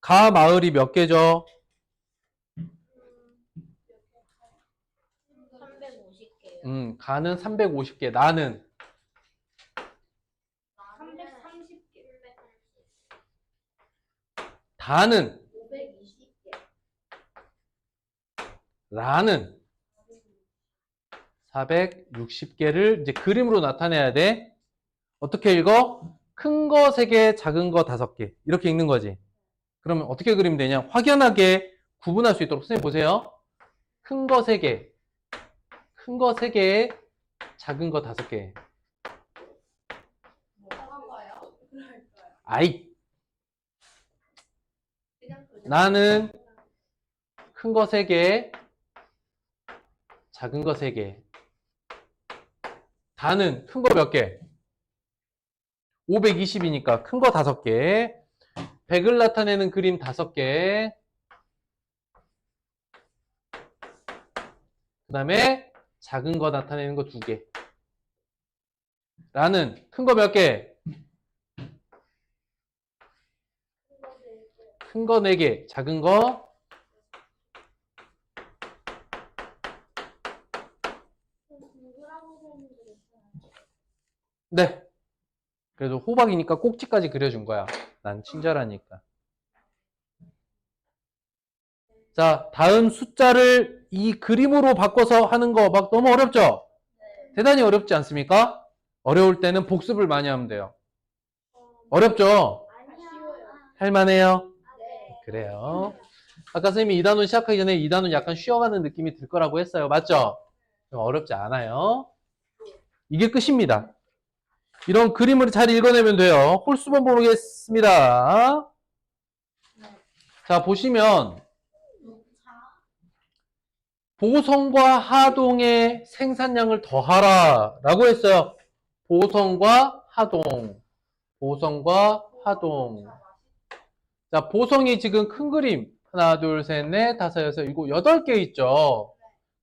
가 마을이 몇 개죠? 350개요. 가는 350개, 나는 330개. 다는 520개. 라는 460개를 이제 그림으로 나타내야 돼. 어떻게 읽어? 큰 거 3개, 작은 거 5개. 이렇게 읽는 거지. 그러면 어떻게 그리면 되냐? 확연하게 구분할 수 있도록 선생님 보세요. 큰 거 3개, 큰 거 3개, 작은 거 5개. 뭐가요? 아이, 그냥 나는 큰 거 3개, 작은 거 3개. 다는 큰 거 몇 개? 520이니까 큰 거 5개. 100을 나타내는 그림 5개. 그 다음에 작은 거 나타내는 거 2개. 라는 큰 거 몇 개? 큰 거 4개. 작은 거 네. 그래도 호박이니까 꼭지까지 그려준 거야. 난 친절하니까. 자, 다음 숫자를 이 그림으로 바꿔서 하는 거 막 너무 어렵죠? 대단히 어렵지 않습니까? 어려울 때는 복습을 많이 하면 돼요. 어렵죠? 할만해요? 네. 그래요. 아까 선생님이 2단원 시작하기 전에 2단원 약간 쉬어가는 느낌이 들 거라고 했어요. 맞죠? 어렵지 않아요. 이게 끝입니다. 이런 그림을 잘 읽어내면 돼요. 홀수번 보겠습니다. 자, 보시면 보성과 하동의 생산량을 더하라 라고 했어요. 보성과 하동. 보성과 하동. 자, 보성이 지금 큰 그림. 하나, 둘, 셋, 넷, 다섯, 여섯, 일곱, 여덟 개 있죠.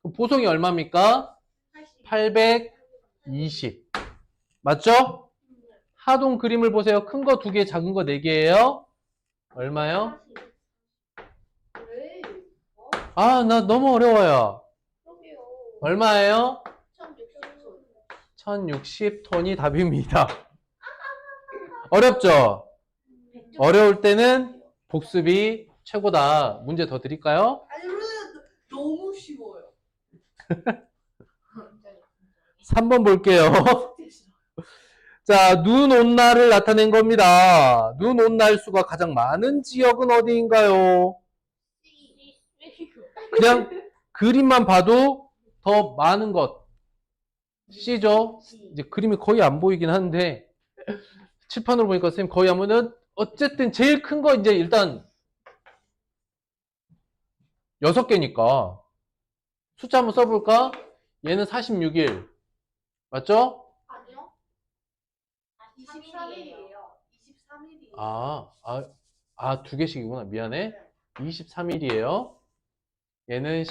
그럼 보성이 얼마입니까? 820. 맞죠? 하동 그림을 보세요. 큰 거 2개, 작은 거 4개예요. 얼마요? 왜? 아, 나 너무 어려워요. 그러게요. 얼마예요? 1600톤. 1060톤이 답입니다. 어렵죠? 어려울 때는 복습이 최고다. 문제 더 드릴까요? 아니, 너무 쉬워요. 3번 볼게요. 자, 눈, 온, 날을 나타낸 겁니다. 눈, 온, 날 수가 가장 많은 지역은 어디인가요? 그냥 그림만 봐도 더 많은 것. C죠? 이제 그림이 거의 안 보이긴 한데, 칠판으로 보니까 선생님 거의 하면은, 어쨌든 제일 큰 거 이제 일단 6개니까. 숫자 한번 써볼까? 얘는 46일. 맞죠? 아니요. 23일이에요. 23일이에요. 아, 2개씩이구나. 미안해. 23일이에요. 얘는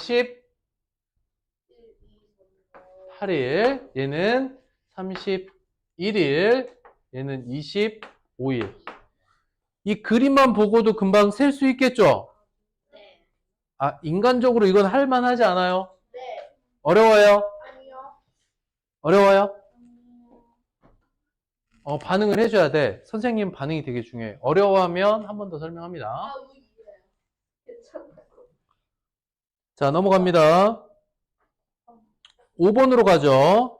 18일. 얘는 31일. 얘는 25일. 이 그림만 보고도 금방 셀 수 있겠죠? 네. 아, 인간적으로 이건 할만하지 않아요? 네. 어려워요? 아니요. 어려워요? 반응을 해줘야 돼. 선생님 반응이 되게 중요해. 어려워하면 한 번 더 설명합니다. 이거예요. 괜찮아요. 자, 넘어갑니다. 5번으로 가죠.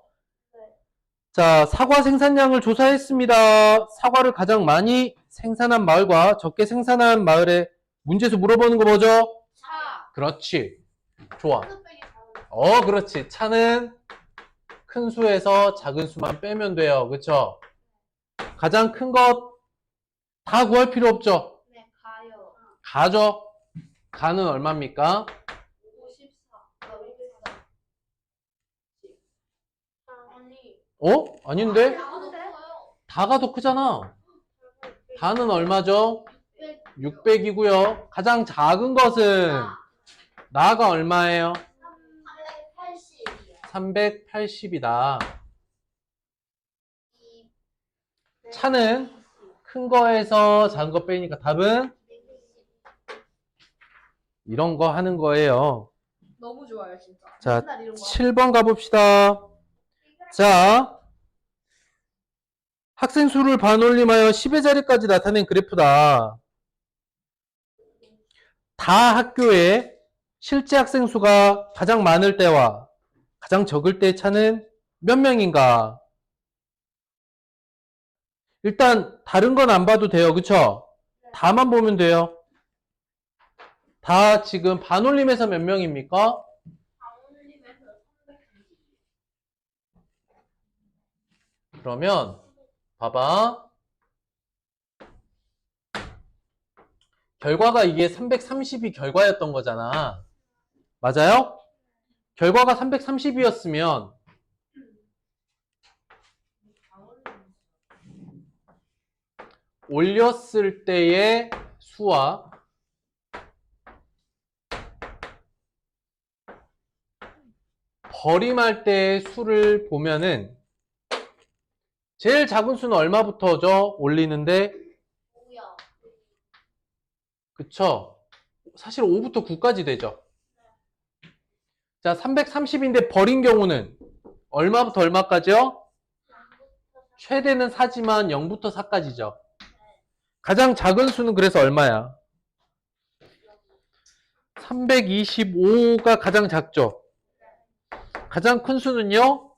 네. 자, 사과 생산량을 조사했습니다. 사과를 가장 많이 생산한 마을과 적게 생산한 마을의 문제에서 물어보는 거 뭐죠? 차. 그렇지. 좋아. 스펙이 다르네. 그렇지. 차는 큰 수에서 작은 수만 빼면 돼요. 그쵸? 가장 큰 것 다 구할 필요 없죠? 네, 가요. 가죠? 가는 얼마입니까? 54. 아니. 아닌데? 아닌데? 다가 더 크잖아. 다는 얼마죠? 600이고요. 가장 작은 것은 나가 얼마예요? 380이요. 380이다. 차는 큰 거에서 작은 거 빼니까 답은 이런 거 하는 거예요. 너무 좋아요, 진짜. 자, 맨날 이런 거 7번 가봅시다. 자, 학생 수를 반올림하여 10의 자리까지 나타낸 그래프다. 다 학교에 실제 학생 수가 가장 많을 때와 가장 적을 때의 차는 몇 명인가? 일단 다른 건 안 봐도 돼요. 그쵸? 다만 보면 돼요. 다 지금 반올림해서 몇 명입니까? 반올림해서 380. 그러면 봐봐. 결과가 이게 330이 결과였던 거잖아. 맞아요? 결과가 330이었으면 올렸을 때의 수와 버림할 때의 수를 보면은 제일 작은 수는 얼마부터죠? 올리는데 뭐야? 그쵸? 사실 5부터 9까지 되죠. 자, 330인데 버린 경우는 얼마부터 얼마까지요? 최대는 4지만 0부터 4까지죠. 가장 작은 수는 그래서 얼마야? 325가 가장 작죠. 가장 큰 수는요?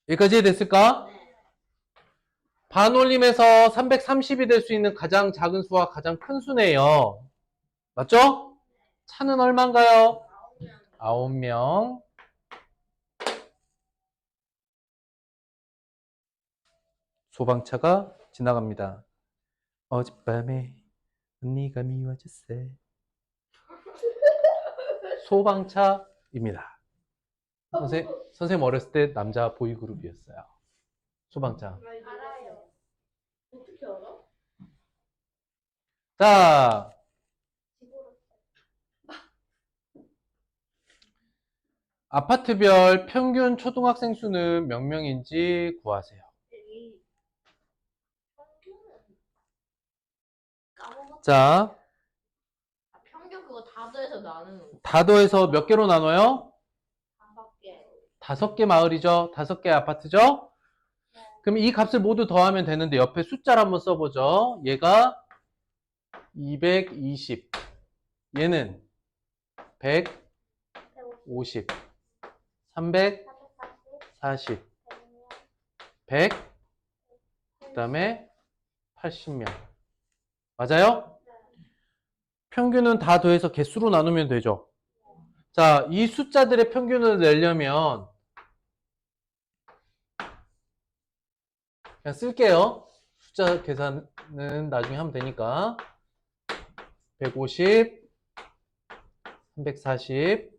여기까지 됐을까? 반올림에서 330이 될 수 있는 가장 작은 수와 가장 큰 수네요. 맞죠? 차는 얼마인가요? 9명. 소방차가 지나갑니다. 어젯밤에 언니가 미워졌어. 소방차입니다. 선생님 어렸을 때 남자 보이그룹이었어요. 소방차. 알아요. 어떻게 알아? 자, 아파트별 평균 초등학생 수는 몇 명인지 구하세요. 까먹었다. 자, 평균 그거 다 더해서 나누는 거. 다 더해서 몇 개로 나눠요? 5개. 5개 마을이죠. 5개 아파트죠. 그럼 이 값을 모두 더하면 되는데 옆에 숫자를 한번 써보죠. 얘가 220, 얘는 150, 340, 100, 그 다음에 80명. 맞아요? 평균은 다 더해서 개수로 나누면 되죠. 자, 이 숫자들의 평균을 내려면 그냥 쓸게요. 숫자 계산은 나중에 하면 되니까. 150, 340,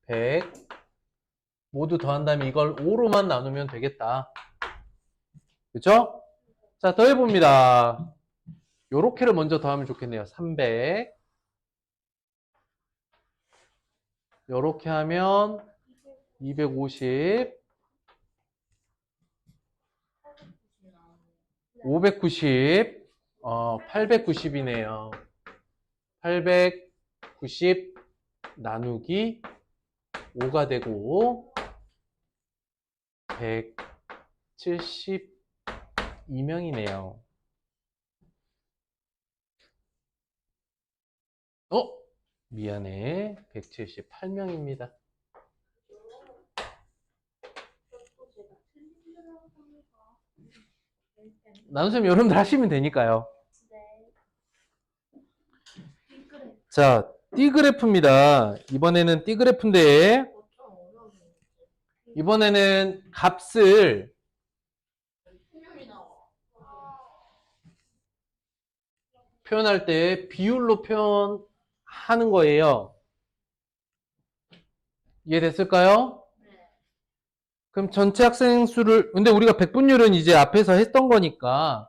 100 모두 더한 다음에 이걸 5로만 나누면 되겠다. 그렇죠? 자, 더해봅니다. 요렇게를 먼저 더하면 좋겠네요. 300 요렇게 하면 250 590 890이네요. 890 나누기 5가 되고 172명이네요. 미안해. 178명입니다. 나누셈 여러분들 하시면 되니까요. 자, 띠그래프입니다. 이번에는 띠그래프인데 이번에는 값을 표현할 때 비율로 표현하는 거예요. 이해됐을까요? 그럼 전체 학생 수를, 근데 우리가 백분율은 이제 앞에서 했던 거니까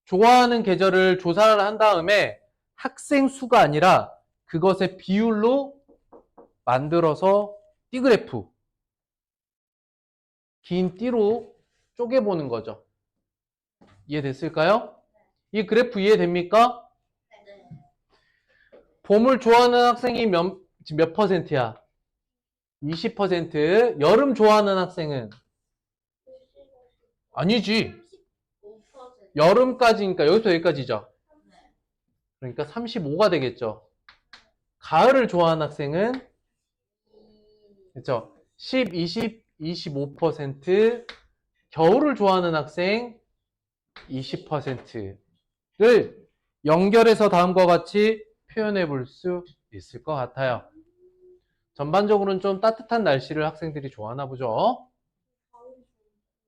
좋아하는 계절을 조사를 한 다음에 학생 수가 아니라 그것의 비율로 만들어서 띠그래프, 긴 띠로 쪼개보는 거죠. 이해됐을까요? 이 그래프 이해됩니까? 네. 봄을 좋아하는 학생이 지금 몇 퍼센트야? 20%. 여름 좋아하는 학생은? 아니지. 35%. 여름까지니까 여기서 여기까지죠. 그러니까 35가 되겠죠. 가을을 좋아하는 학생은? 그렇죠. 10, 20, 25%. 겨울을 좋아하는 학생 20%를 연결해서 다음과 같이 표현해 볼 수 있을 것 같아요. 전반적으로는 좀 따뜻한 날씨를 학생들이 좋아하나 보죠.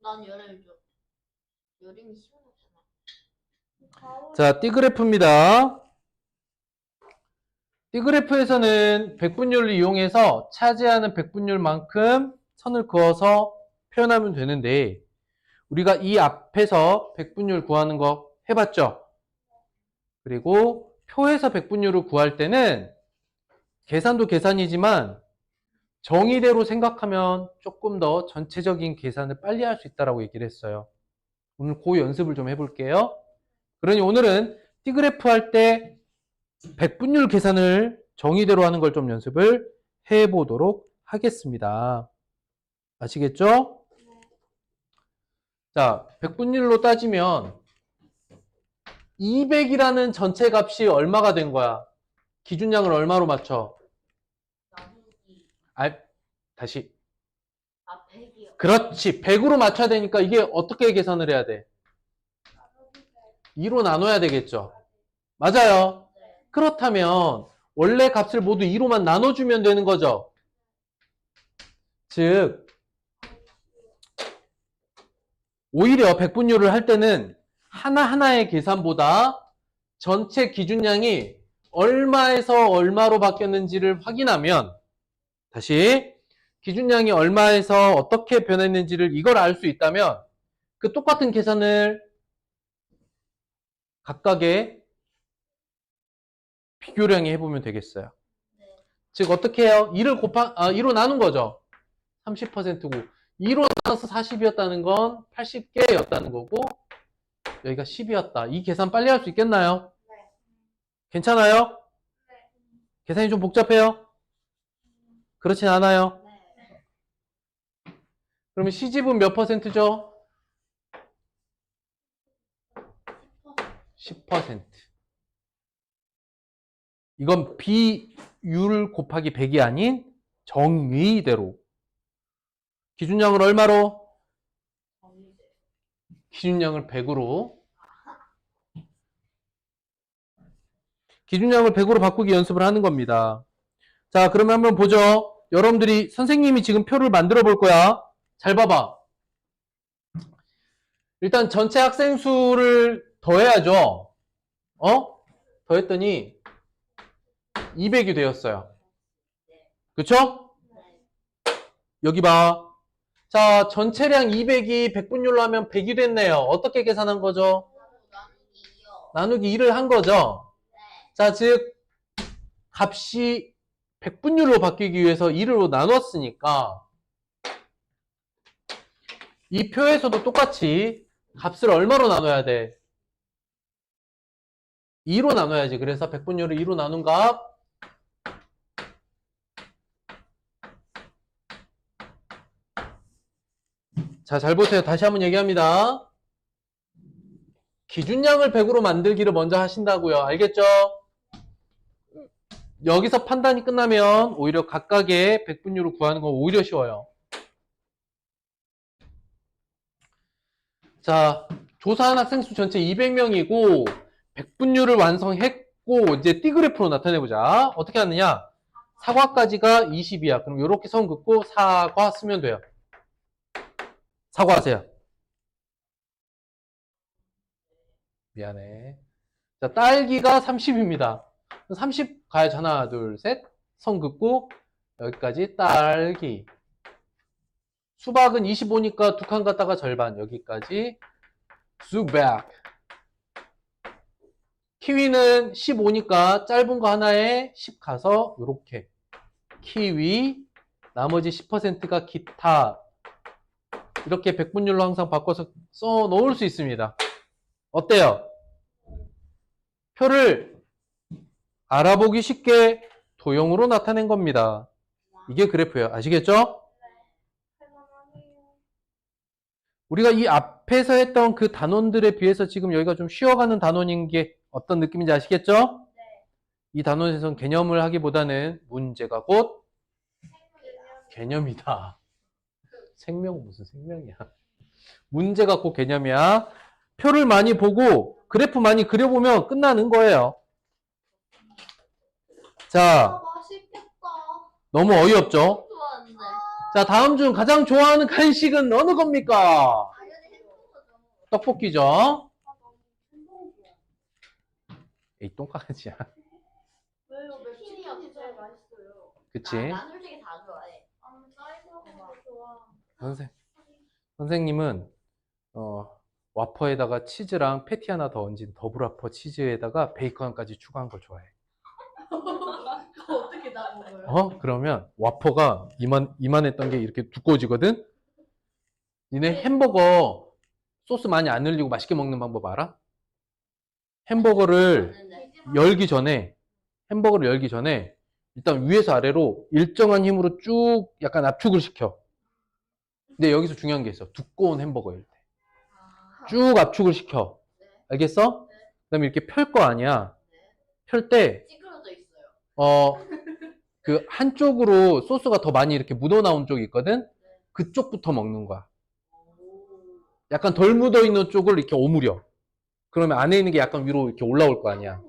난 여름이죠. 여름이 시원하잖아. 자, 띠그래프입니다. 띠그래프에서는 백분율을 이용해서 차지하는 백분율만큼 선을 그어서 표현하면 되는데 우리가 이 앞에서 백분율 구하는 거 해봤죠? 그리고 표에서 백분율을 구할 때는 계산도 계산이지만 정의대로 생각하면 조금 더 전체적인 계산을 빨리 할 수 있다고 얘기를 했어요. 오늘 그 연습을 좀 해볼게요. 그러니 오늘은 띠그래프 할 때 백분율 계산을 정의대로 하는 걸 좀 연습을 해보도록 하겠습니다. 아시겠죠? 자, 백분율로 따지면 200이라는 전체 값이 얼마가 된 거야? 기준량을 얼마로 맞춰? 나누기. 다시. 100이요. 그렇지. 100으로 맞춰야 되니까 이게 어떻게 계산을 해야 돼? 2로 나눠야 되겠죠. 맞아요. 네. 그렇다면 원래 값을 모두 2로만 나눠주면 되는 거죠. 즉 오히려 백분율을 할 때는 하나하나의 계산보다 전체 기준량이 얼마에서 얼마로 바뀌었는지를 확인하면, 다시 기준량이 얼마에서 어떻게 변했는지를 이걸 알 수 있다면 그 똑같은 계산을 각각의 비교량에 해보면 되겠어요. 즉 어떻게 해요? 2로 나눈 거죠. 30%고 2로 나눠서 40이었다는 건 80개였다는 거고 여기가 10이었다. 이 계산 빨리 할 수 있겠나요? 네. 괜찮아요? 네. 계산이 좀 복잡해요? 그렇진 않아요. 네. 그러면 시집은 몇 %죠? 10%. 이건 비율 곱하기 100이 아닌 정의대로. 기준량을 얼마로? 기준량을 100으로. 기준량을 100으로 바꾸기 연습을 하는 겁니다. 자, 그러면 한번 보죠. 여러분들이 선생님이 지금 표를 만들어 볼 거야. 잘 봐봐. 일단 전체 학생 수를 더해야죠. 더했더니 200이 되었어요. 그쵸? 여기 봐. 자, 전체량 200이 100분율로 하면 100이 됐네요. 어떻게 계산한 거죠? 나누기 2를 한 거죠. 자, 즉 값이 100분율로 바뀌기 위해서 2로 나눴으니까 이 표에서도 똑같이 값을 얼마로 나눠야 돼? 2로 나눠야지. 그래서 100분율을 2로 나눈 값 자, 잘 보세요. 다시 한번 얘기합니다. 기준량을 100으로 만들기를 먼저 하신다고요. 알겠죠? 여기서 판단이 끝나면 오히려 각각의 100분율을 구하는 건 오히려 쉬워요. 자, 조사한 학생 수 전체 200명이고 100분율을 완성했고 이제 D그래프로 나타내보자. 어떻게 하느냐? 사과까지가 20이야. 그럼 이렇게 선 긋고 사과 쓰면 돼요. 사과하세요. 미안해. 자, 딸기가 30입니다. 30 가야지. 하나, 둘, 셋. 선 긋고 여기까지 딸기. 수박은 25니까 두 칸 갖다가 절반. 여기까지 수박. 키위는 15니까 짧은 거 하나에 10 가서 요렇게 키위. 나머지 10%가 기타. 이렇게 100분율로 항상 바꿔서 써 놓을 수 있습니다. 어때요? 표를 알아보기 쉽게 도형으로 나타낸 겁니다. 이게 그래프예요. 아시겠죠? 우리가 이 앞에서 했던 그 단원들에 비해서 지금 여기가 좀 쉬어가는 단원인 게 어떤 느낌인지 아시겠죠? 이 단원에서는 개념을 하기보다는 문제가 곧 개념이다. 생명은 무슨 생명이야. 문제가 곧 개념이야. 표를 많이 보고 그래프 많이 그려보면 끝나는 거예요. 자, 맛있겠다. 너무 어이없죠? 좋아하는데. 자, 다음 중 가장 좋아하는 간식은 어느 겁니까? 당연히 햄버거죠. 떡볶이죠? 햄버거야. 에이, 똥강아지야. 왜요? 치킨이 제일 맛있어요. 그치? 난 솔직히 다 좋아해. 사이버거 좋아. 선생님은, 와퍼에다가 치즈랑 패티 하나 더 얹은 더블 와퍼 치즈에다가 베이컨까지 추가한 걸 좋아해. 그거 어떻게 다 먹어요? 그러면 와퍼가 이만했던 게 이렇게 두꺼워지거든? 니네 햄버거 소스 많이 안 흘리고 맛있게 먹는 방법 알아? 햄버거를 열기 전에 일단 위에서 아래로 일정한 힘으로 쭉 약간 압축을 시켜. 근데 여기서 중요한 게 있어. 두꺼운 햄버거일 때. 쭉 압축을 시켜. 알겠어? 그 다음에 이렇게 펼 거 아니야. 펼 때, 찌그러져 있어요. 그 한쪽으로 소스가 더 많이 이렇게 묻어 나온 쪽이 있거든? 그쪽부터 먹는 거야. 약간 덜 묻어 있는 쪽을 이렇게 오므려. 그러면 안에 있는 게 약간 위로 이렇게 올라올 거 아니야.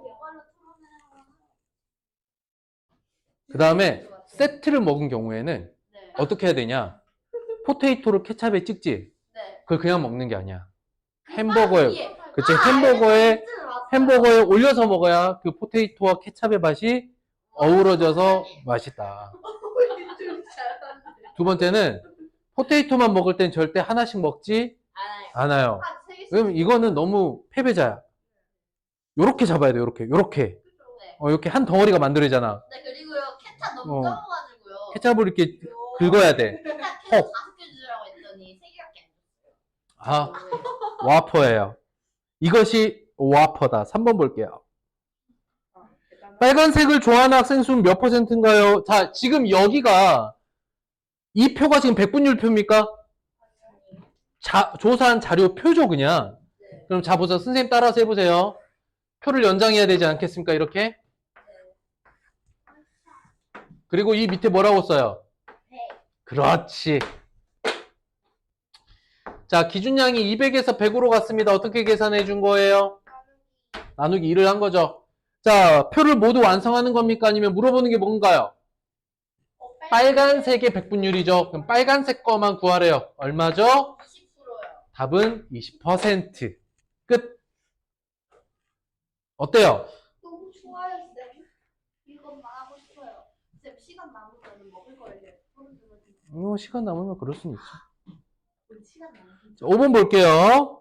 그 다음에 세트를 먹은 경우에는 네. 어떻게 해야 되냐? 포테이토를 케찹에 찍지? 네. 그걸 그냥 먹는 게 아니야. 햄버거에, 그치? 햄버거에 햄버거에 올려서 먹어야 그 포테이토와 케찹의 맛이 어우러져서 맛있다. 좀 잘하는데. 두 번째는 포테이토만 먹을 땐 절대 하나씩 먹지 알아요. 않아요. 한 3개씩. 왜냐면 이거는 너무 패배자야. 요렇게 잡아야 돼, 요렇게. 네. 이렇게 한 덩어리가 만들어지잖아. 네, 그리고요, 케찹 너무 어. 적어가지고요. 케찹을 이렇게 긁어야 돼. 케찹 헉. 계속 5개 주라고 했더니 3개밖에 아, 안 줬어요. 와퍼예요. 이것이 와퍼다. 3번 볼게요. 빨간색을 좋아하는 학생 수는 몇 %인가요? 자, 지금 여기가 이 표가 지금 백분율표입니까? 조사한 자료 표죠, 그냥. 네. 그럼 자, 보세요. 선생님 따라서 해보세요. 표를 연장해야 되지 않겠습니까? 이렇게. 그리고 이 밑에 뭐라고 써요? 네. 그렇지. 자, 기준량이 200에서 100으로 갔습니다. 어떻게 계산해 준 거예요? 나누기 2를 한 거죠. 자, 표를 모두 완성하는 겁니까? 아니면 물어보는 게 뭔가요? 빨간색의 백분율이죠. 그럼 빨간색 거만 구하래요. 얼마죠? 20%요. 답은 20%. 끝. 어때요? 너무 좋아요, 쌤. 이것만 하고 싶어요. 쌤, 시간 남으면 먹을 거예요. 시간 남으면 그럴 수는 있죠. 시간 남으면. 자, 5번 볼게요.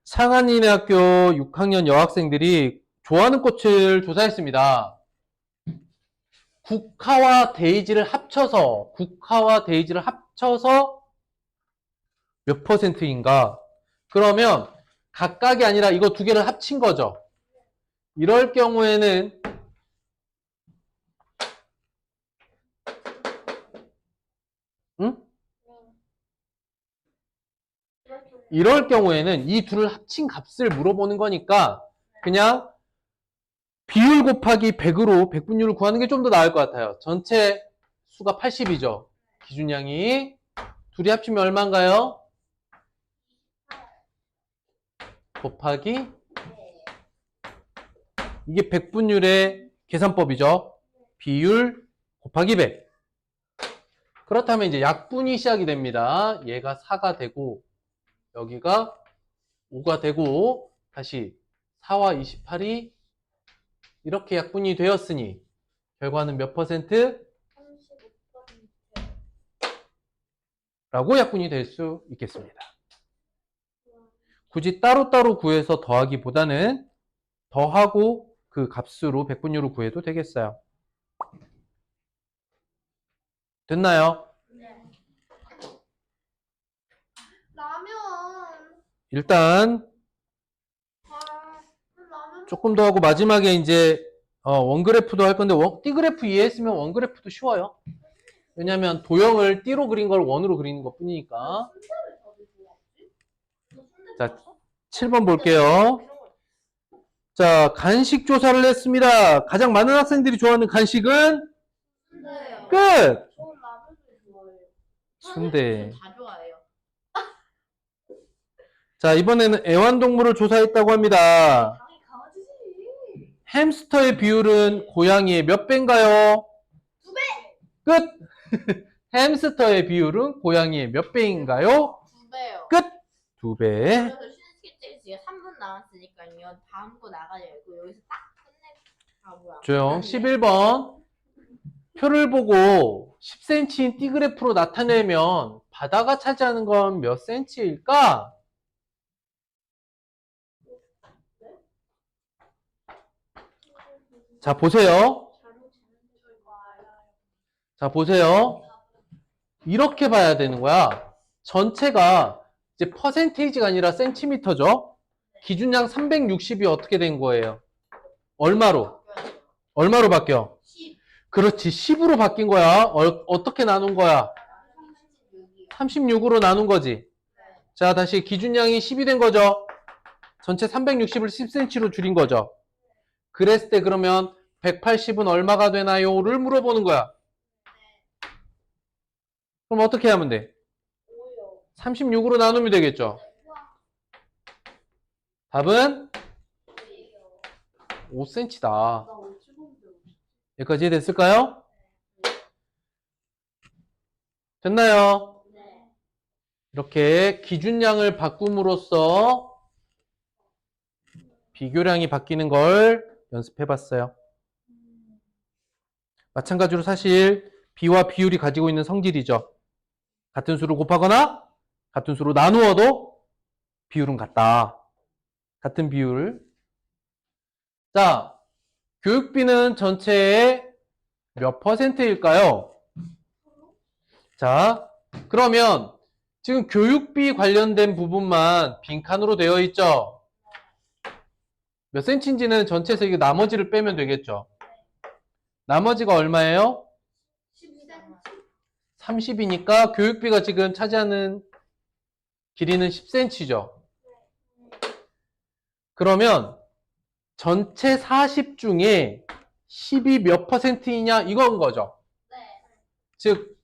상한인의 학교 6학년 여학생들이 좋아하는 꽃을 조사했습니다. 국화와 데이지를 합쳐서 몇 %인가? 그러면 각각이 아니라 이거 두 개를 합친 거죠. 이럴 경우에는 응? 이럴 경우에는 이 둘을 합친 값을 물어보는 거니까 그냥 비율 곱하기 100으로 백분율을 구하는 게 좀 더 나을 것 같아요. 전체 수가 80이죠. 기준량이. 둘이 합치면 얼마인가요? 곱하기 이게 백분율의 계산법이죠. 비율 곱하기 100. 그렇다면 이제 약분이 시작이 됩니다. 얘가 4가 되고 여기가 5가 되고 다시 4와 28이 이렇게 약분이 되었으니 결과는 몇 %? 35%. 라고 약분이 될 수 있겠습니다. 굳이 따로따로 구해서 더하기보다는 더하고 그 값으로 백분율을 구해도 되겠어요. 됐나요? 네. 라면. 일단 라면. 조금 더 하고 마지막에 이제 원그래프도 할 건데 띠그래프 이해했으면 원그래프도 쉬워요. 왜냐면 도형을 띠로 그린 걸 원으로 그리는 것 뿐이니까. 순대를 자주 좋아하지? 자, 7번 볼게요. 자, 간식 조사를 했습니다. 가장 많은 학생들이 좋아하는 간식은 순대요. 끝! 저는 라면을 좋아해요. 순대. 다 좋아해요. 자, 이번에는 애완동물을 조사했다고 합니다. 당연히 강아지지. 햄스터의 비율은 고양이의 몇 배인가요? 2배. 끝! 햄스터의 비율은 고양이의 몇 배인가요? 2배요. 끝! 2배. 그래서 쉬는 스케줄 지금 3분 남았으니까요. 다음 거 나가야 되고 여기서 딱 끝내. 뭐야. 조용. 11번. 표를 보고 10cm인 띠그래프로 나타내면 바다가 차지하는 건 몇 cm일까? 자, 보세요. 자, 보세요. 이렇게 봐야 되는 거야. 전체가 이제 퍼센테이지가 아니라 센티미터죠. 기준량 360이 어떻게 된 거예요? 얼마로? 얼마로 바뀌어? 10. 그렇지. 10으로 바뀐 거야. 어떻게 나눈 거야? 36이요. 36으로 나눈 거지. 네. 자, 다시 기준량이 10이 된 거죠. 전체 360을 10cm로 줄인 거죠. 그랬을 때 그러면 180은 얼마가 되나요? 를 물어보는 거야. 그럼 어떻게 하면 돼? 5요. 36으로 나누면 되겠죠. 답은 5cm다. 나 어찌 보면 여기까지 됐을까요? 됐나요? 네. 이렇게 기준량을 바꿈으로써 비교량이 바뀌는 걸 연습해 봤어요. 마찬가지로 사실 비와 비율이 가지고 있는 성질이죠. 같은 수를 곱하거나 같은 수로 나누어도 비율은 같다. 같은 비율. 자, 교육비는 전체의 몇 퍼센트일까요? 자, 그러면 지금 교육비 관련된 부분만 빈칸으로 되어 있죠? 몇 센치인지는 전체에서 이거 나머지를 빼면 되겠죠? 나머지가 얼마예요? 10cm. 30이니까 교육비가 지금 차지하는 길이는 10cm죠. 그러면 전체 40 중에 10이 몇 퍼센트이냐 이건 거죠. 네. 즉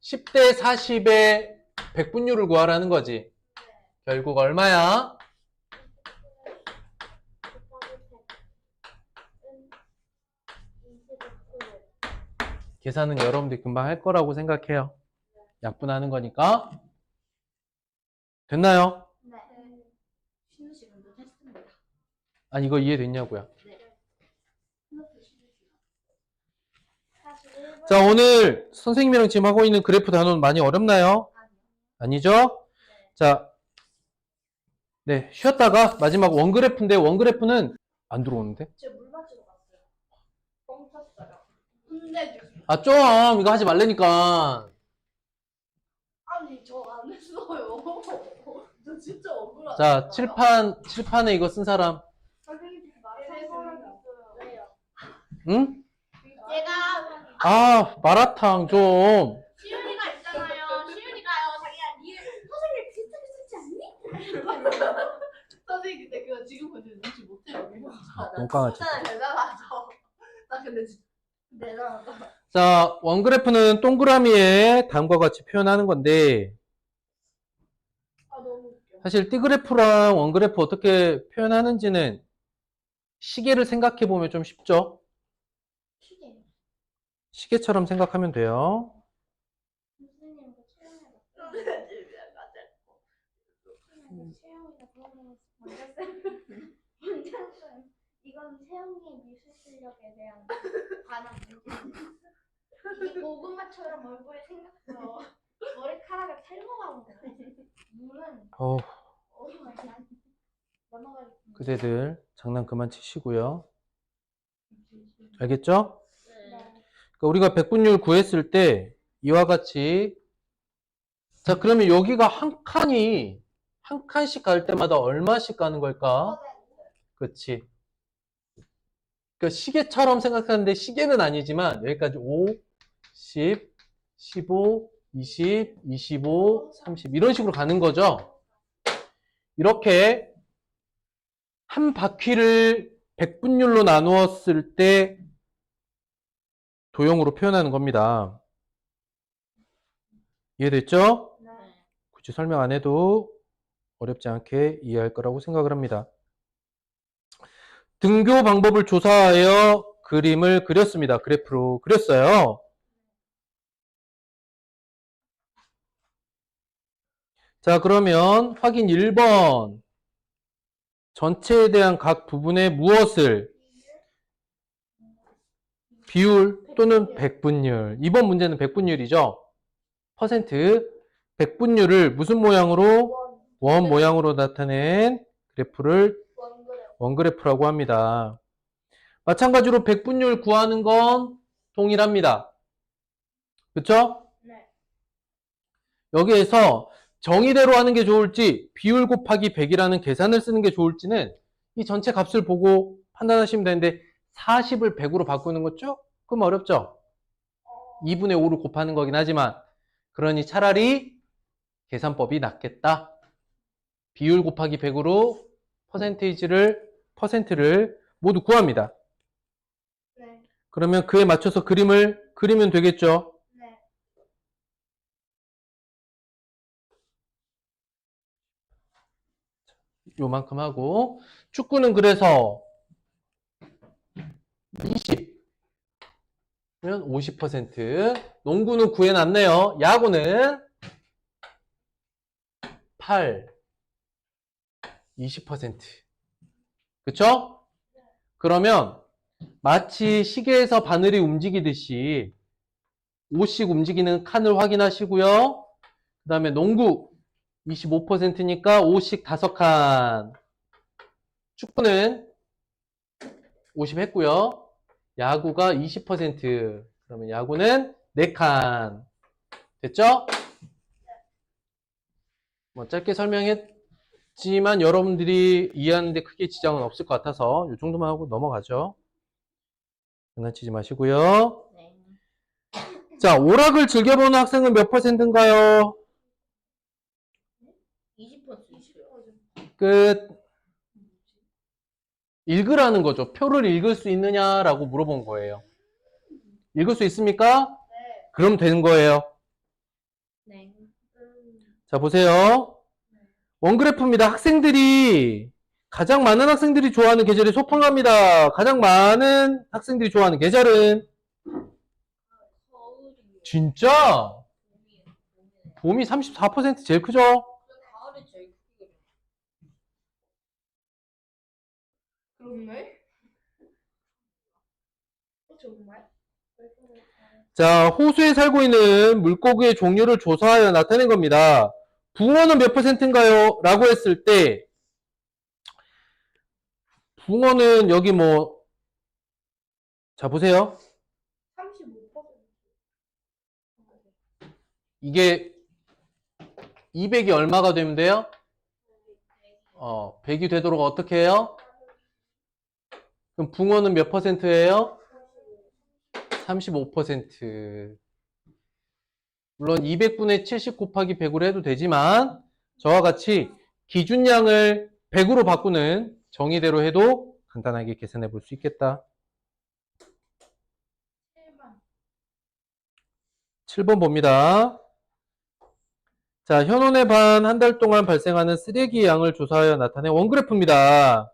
10대 40의 백분율을 구하라는 거지. 결국 얼마야? 계산은 여러분들이 금방 할 거라고 생각해요. 약분하는 거니까. 됐나요? 네. 쉬는 시간도 했습니다. 아니 이거 이해됐냐고요? 네. 자, 오늘 선생님이랑 지금 하고 있는 그래프 단원 많이 어렵나요? 아니죠? 자, 네, 쉬었다가 마지막 원그래프인데 원그래프는 안 들어오는데? 제물 마시러 갔어요. 뻥쳤어요. 혼내주세요. 아, 좀 이거 하지 말라니까. 아니 저 안 했어요. 저 진짜 억울하다. 자, 칠판에 이거 쓴 사람. 선생님 말해 있어요. 왜요? 응? 제가 아, 마라탕 좀. 시윤이가 있잖아요. 시윤이가요. 자기야 니 선생님 비슷하게 쓰지 않니? 선생님 근데 그거 지금 보면 눈치 못해요. 너무 강하지. 진짜 대단하죠. 나 근데 진짜 대단하다. 자, 원그래프는 동그라미에 다음과 같이 표현하는 건데, 아 너무 웃겨. 사실 띠그래프랑 원그래프 어떻게 표현하는지는 시계를 생각해 보면 좀 쉽죠? 시계. 시계처럼 생각하면 돼요. 선생님 그 체험해봤어요. 체험이다 그러면 원장쌤 이건 세영이의 미술 실력에 대한 관한 문제입니다. 이게 고구마처럼 얼굴에 생겼어. 머리카락을 탈모하고 눈은 어우, 넘어가겠습니다. 그대들 장난 그만 치시고요. 알겠죠? 네. 그러니까 우리가 백분율 구했을 때 이와 같이, 자, 그러면 여기가 한 칸씩 갈 때마다 얼마씩 가는 걸까? 그렇지. 그러니까 시계처럼 생각하는데 시계는 아니지만 여기까지 5, 10, 15, 20, 25, 30 이런 식으로 가는 거죠. 이렇게 한 바퀴를 백분율로 나누었을 때 도형으로 표현하는 겁니다. 이해됐죠? 네. 굳이 설명 안 해도 어렵지 않게 이해할 거라고 생각을 합니다. 등교 방법을 조사하여 그림을 그렸습니다. 그래프로 그렸어요. 자, 그러면 확인 1번. 전체에 대한 각 부분의 무엇을 비율 또는 백분율. 이번 문제는 백분율이죠. 퍼센트. 백분율을 무슨 모양으로? 원 모양으로 나타낸 그래프를 원그래프라고 합니다. 마찬가지로 백분율 구하는 건 동일합니다. 그쵸? 네. 여기에서 정의대로 하는 게 좋을지 비율 곱하기 100이라는 계산을 쓰는 게 좋을지는 이 전체 값을 보고 판단하시면 되는데 40을 100으로 바꾸는 거죠? 그럼 어렵죠? 2분의 5를 곱하는 거긴 하지만 그러니 차라리 계산법이 낫겠다. 비율 곱하기 100으로 퍼센트를 모두 구합니다. 네. 그러면 그에 맞춰서 그림을 그리면 되겠죠? 네. 요만큼 하고 축구는 그래서 20면 50%, 농구는 구해놨네요. 야구는 8, 20%. 그쵸? 그러면 마치 시계에서 바늘이 움직이듯이 5씩 움직이는 칸을 확인하시고요. 그 다음에 농구 25%니까 5씩 5칸. 축구는 50 했고요. 야구가 20%. 그러면 야구는 4칸. 됐죠? 뭐 짧게 설명했지만 여러분들이 이해하는데 크게 지장은 없을 것 같아서 이 정도만 하고 넘어가죠. 장난치지 마시고요. 네. 자, 오락을 즐겨보는 학생은 몇 %인가요? 20%. 끝. 읽으라는 거죠. 표를 읽을 수 있느냐라고 물어본 거예요. 읽을 수 있습니까? 네. 그럼 되는 거예요. 네. 자, 보세요. 원그래프입니다. 학생들이, 가장 많은 학생들이 좋아하는 계절이 소풍합니다. 가장 많은 학생들이 좋아하는 계절은? 거울이. 진짜? 봄이에요. 봄이 34% 제일 크죠? 가을이 제일 크게. 그렇네. 정말? 자, 호수에 살고 있는 물고기의 종류를 조사하여 나타낸 겁니다. 붕어는 몇 %인가요? 라고 했을 때, 붕어는 여기 뭐, 자, 보세요. 35%. 이게 200이 얼마가 되면 돼요? 100이 되도록 어떻게 해요? 그럼 붕어는 몇 %예요? 35%. 물론 200분의 70 곱하기 100으로 해도 되지만 저와 같이 기준량을 100으로 바꾸는 정의대로 해도 간단하게 계산해 볼 수 있겠다. 7번 봅니다. 자, 현원의 반 한 달 동안 발생하는 쓰레기 양을 조사하여 나타낸 원그래프입니다.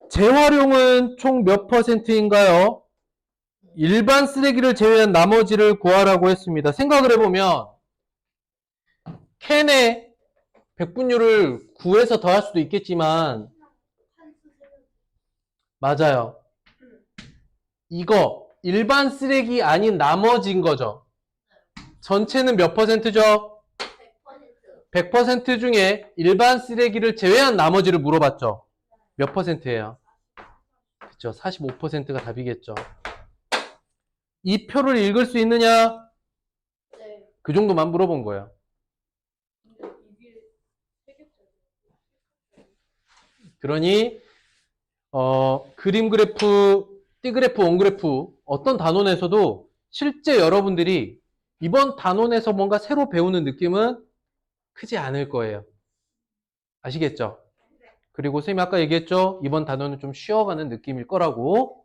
재활용은 총 몇 %인가요? 일반 쓰레기를 제외한 나머지를 구하라고 했습니다. 생각을 해보면 캔에 백분율을 구해서 더할 수도 있겠지만 맞아요. 이거 일반 쓰레기 아닌 나머지인 거죠. 전체는 몇 %죠? 100% 중에 일반 쓰레기를 제외한 나머지를 물어봤죠. 몇 %예요? 그쵸, 45%가 답이겠죠. 이 표를 읽을 수 있느냐? 네. 그 정도만 물어본 거예요. 이게 3개짜리. 그러니 그림 그래프, 띠 그래프, 원 그래프 어떤 단원에서도 실제 여러분들이 이번 단원에서 뭔가 새로 배우는 느낌은 크지 않을 거예요. 아시겠죠? 그리고 선생님이 아까 얘기했죠? 이번 단원은 좀 쉬어가는 느낌일 거라고.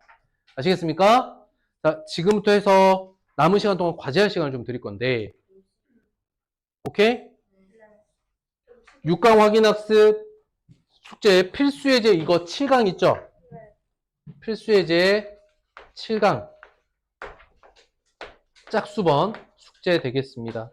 아시겠습니까? 자, 지금부터 해서 남은 시간 동안 과제할 시간을 좀 드릴 건데 오케이? 6강 확인학습 숙제 필수예제 이거 7강 있죠? 필수예제 7강 짝수번 숙제 되겠습니다.